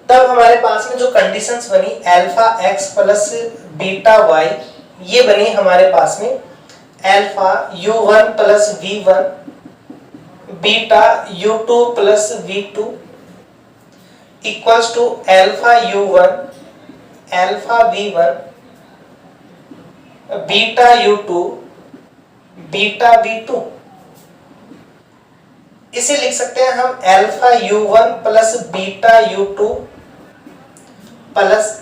तब हमारे पास में जो कंडीशंस बनी alpha x plus beta y, ये बनी हमारे पास में alpha u1 plus v1 beta u2 plus v2 equals to alpha u1 alpha v1 beta u2 beta v2। इसे लिख सकते हैं हम alpha u1 plus beta u2 plus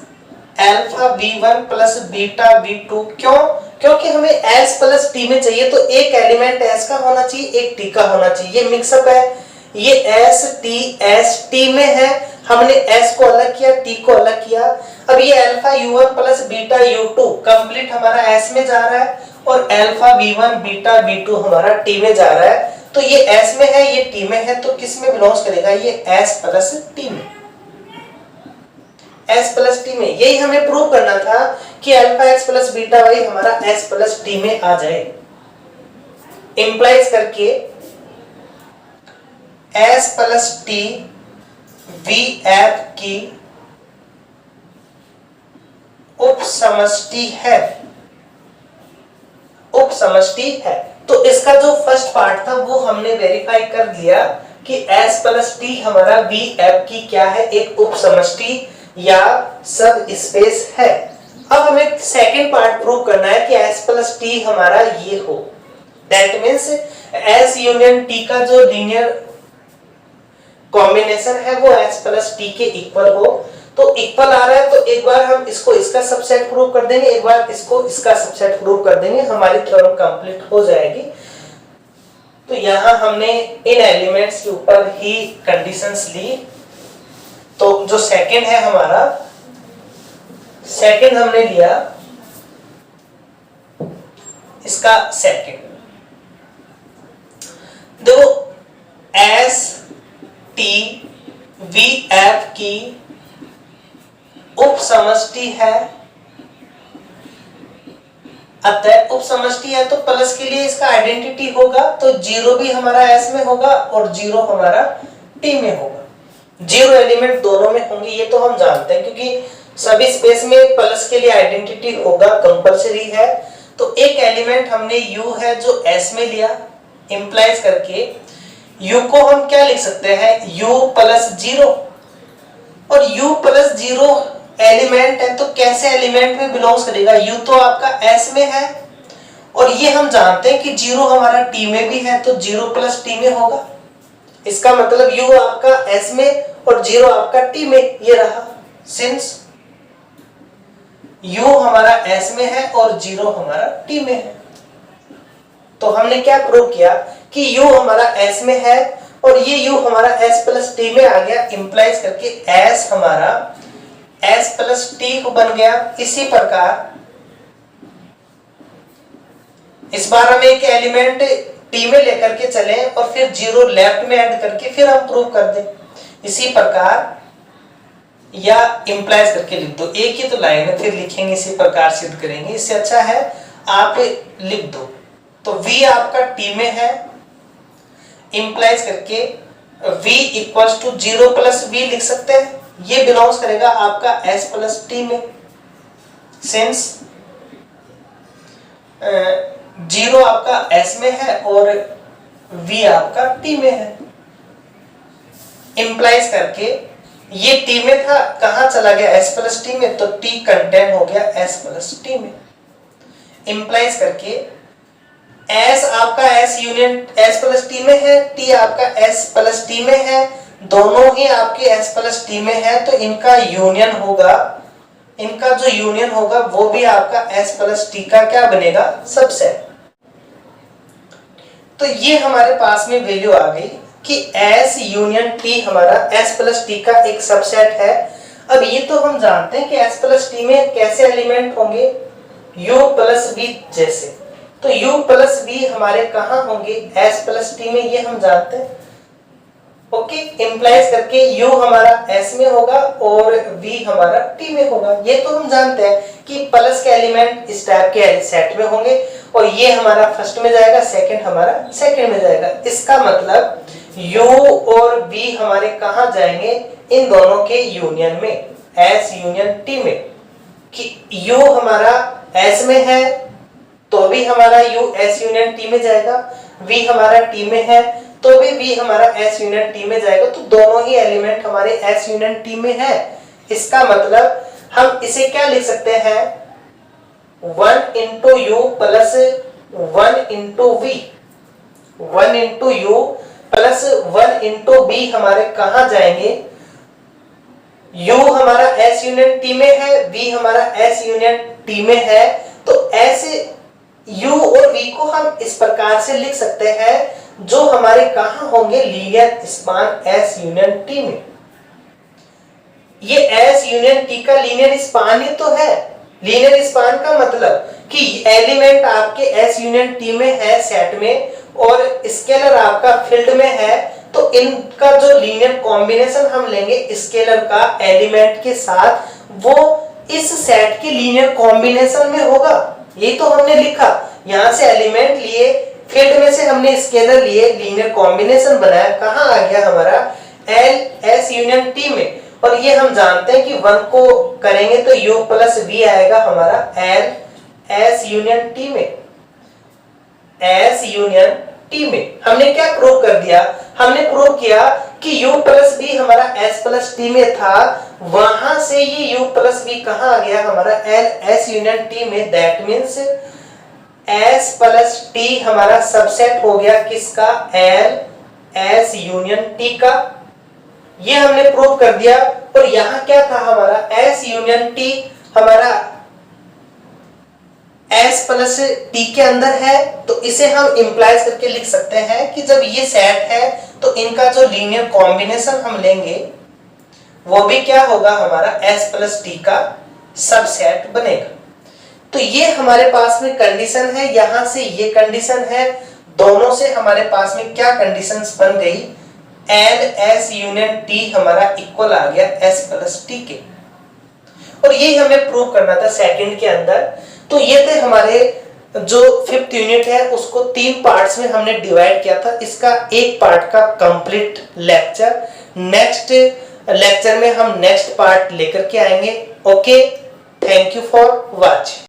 alpha v1 plus beta v2। क्यों? क्योंकि हमें s प्लस t में चाहिए, तो एक एलिमेंट s का होना चाहिए, एक t का होना चाहिए। ये मिक्सअप है, ये s t में है, हमने s को अलग किया, t को अलग किया। अब ये alpha u1 plus beta u2 complete हमारा s में जा रहा है, और अल्फा v1 बीटा v2 हमारा t में जा रहा है। तो ये s में है, ये t में है, तो किस में बिलोंग्स करेगा? ये s प्लस t में, s प्लस t में। यही हमें प्रूव करना था कि alpha x plus beta y हमारा s प्लस t में आ जाए। इंप्लाइज करके s प्लस t v(f) की उपसमष्टि है, उपसमष्टि है। तो इसका जो फर्स्ट पार्ट था वो हमने वेरीफाई कर लिया कि s प्लस t हमारा v(f) की क्या है? एक उपसमष्टि या सब स्पेस है। अब हमें सेकंड पार्ट प्रूव करना है कि s प्लस t हमारा ये हो, that means s union t का जो लीनियर कॉम्बिनेशन है वो s प्लस t के इक्वल हो। तो इक्वल आ रहा है, तो एक बार हम इसको इसका सबसेट प्रूव कर देंगे, एक बार इसको इसका सबसेट प्रूव कर देंगे, हमारी थ्योरम कंप्लीट हो जाएगी। तो यहां हमने इन एलिमेंट्स के ऊपर ही कंडीशंस ली। तो जो सेकंड है हमारा, सेकंड हमने लिया इसका सेकंड, देखो s t v(f) की उपसमष्टि है, अतः उपसमष्टि है तो प्लस के लिए इसका आइडेंटिटी होगा, तो जीरो भी हमारा s में होगा और जीरो हमारा t में होगा। जीरो एलिमेंट दोनों में होंगे, ये तो हम जानते हैं, क्योंकि सभी स्पेस में प्लस के लिए आइडेंटिटी होगा, कंपलसरी है। तो एक एलिमेंट हमने u है जो s में लिया, इंप्लाइज करके u को हम क्या लिख सकते हैं? u प्लस जीरो, और u प्लस जीरो एलिमेंट है तो कैसे एलिमेंट में बिलोंग्स करेगा? u तो आपका s में है, और ये हम जानते हैं कि जीरो हमारा t में भी है, तो जीरो प्लस t में होगा। इसका मतलब u आपका s में और जीरो आपका t में, ये रहा। सिंस u हमारा s में है और जीरो हमारा t में है, तो हमने क्या प्रूव किया कि u हमारा s में है और ये u हमारा s प्लस t में आ गया, इंप्लाइज करके s हमारा s प्लस t को बन गया। इसी प्रकार इस बार हम एक एलिमेंट t में लेकर के चले और फिर जीरो लेफ्ट में ऐड करके फिर हम प्रूव कर दें। इसी प्रकार या इंप्लाइज करके लिख दो, एक ही तो लाइन है, फिर लिखेंगे इसी प्रकार सिद्ध करेंगे। इससे अच्छा है आप लिख दो। तो v आपका t में है, इंप्लाइज करके v equals to zero plus v लिख सकते हैं, ये बिलोंग्स करेगा आपका s प्लस t में। सिंस जीरो आपका s में है और v आपका t में है, इंप्लाइज करके ये t में था, कहां चला गया? s प्लस t में, तो t कंटेन हो गया s प्लस t में। इंप्लाइज करके s आपका s union s plus t में है, t आपका s प्लस t में है, दोनों ही आपके s प्लस t में है, तो इनका यूनियन होगा, इनका जो यूनियन होगा वो भी आपका s प्लस t का क्या बनेगा? सबसेट। तो ये हमारे पास में वैल्यू आ गई कि s यूनियन t हमारा s प्लस t का एक सबसेट है। अब ये तो हम जानते हैं कि s प्लस t में कैसे एलिमेंट होंगे? u प्लस v जैसे, तो u प्लस v हमारे कहाँ होंगे? s प्लस t में, ये हम जानते हैं। ओके, इम्प्लाइज करके U हमारा S में होगा और V हमारा T में होगा। ये तो हम जानते हैं कि प्लस के एलिमेंट इस टाइप के सेट में होंगे और ये हमारा फर्स्ट में जाएगा, सेकंड हमारा सेकंड में जाएगा। इसका मतलब U और V हमारे कहाँ जाएंगे, इन दोनों के यूनियन में, S यूनियन T में। कि U हमारा S में है तो भी हमारा U S यूनियन T में जाएगा, V हमारा T में है तो भी V हमारा S यूनियन T में जाएगा। तो दोनों ही एलिमेंट हमारे S यूनियन T में है। इसका मतलब हम इसे क्या लिख सकते हैं, 1 into U plus 1 into V, 1 into U plus 1 into B हमारे कहाँ जाएंगे, U हमारा S यूनियन T में है, V हमारा S यूनियन T में है। तो ऐसे U और V को हम इस प्रकार से लिख सकते हैं जो हमारे कहाँ होंगे, linear span S union T में। ये S यूनियन T का लीनियर स्पान ही तो है। लीनियर स्पान का मतलब कि एलिमेंट आपके S यूनियन T में है सेट में और स्केलर आपका फील्ड में है, तो इनका जो लीनियर कॉम्बिनेशन हम लेंगे स्केलर का एलिमेंट के साथ, वो इस सेट के लीनियर कॉम्बिनेशन में होगा। ये तो हमने लिखा, यहां से एलिमेंट लिए, फील्ड में से हमने स्केलर लिए, लीनियर कॉम्बिनेशन बनाया, कहां आ गया हमारा L S यूनियन T में। और ये हम जानते हैं कि 1 को करेंगे तो U प्लस V आएगा हमारा L S यूनियन T में, S यूनियन T में। हमने क्या प्रूव कर दिया, हमने प्रूव किया कि U प्लस V हमारा S प्लस T में था, वहां से ये U प्लस V कहां आ गया हमारा L S यूनियन T में। That means S plus T हमारा सबसेट हो गया किसका, L S यूनियन T का। ये हमने प्रूव कर दिया। और यहां क्या था हमारा, S यूनियन T हमारा S प्लस T के अंदर है, तो इसे हम इंप्लाइज करके लिख सकते हैं कि जब ये सेट है तो इनका जो लीनियर कॉम्बिनेशन हम लेंगे वो भी क्या होगा, हमारा S प्लस T का सबसेट बनेगा। तो ये हमारे पास में कंडीशन है, यहां से ये कंडीशन है, दोनों से हमारे पास में क्या कंडीशंस बन गई, L S यूनियन T हमारा इक्वल आ गया S प्लस T के। और यही हमें प्रूव करना था सेकंड के अंदर। तो ये थे हमारे जो 5th यूनिट है, उसको 3 पार्ट्स में हमने डिवाइड किया था। इसका एक पार्ट का कंप्लीट लेक्चर नेक्स्ट लेक्चर में हम नेक्स्ट पार्ट लेकर के आएंगे। Okay, thank you for watching.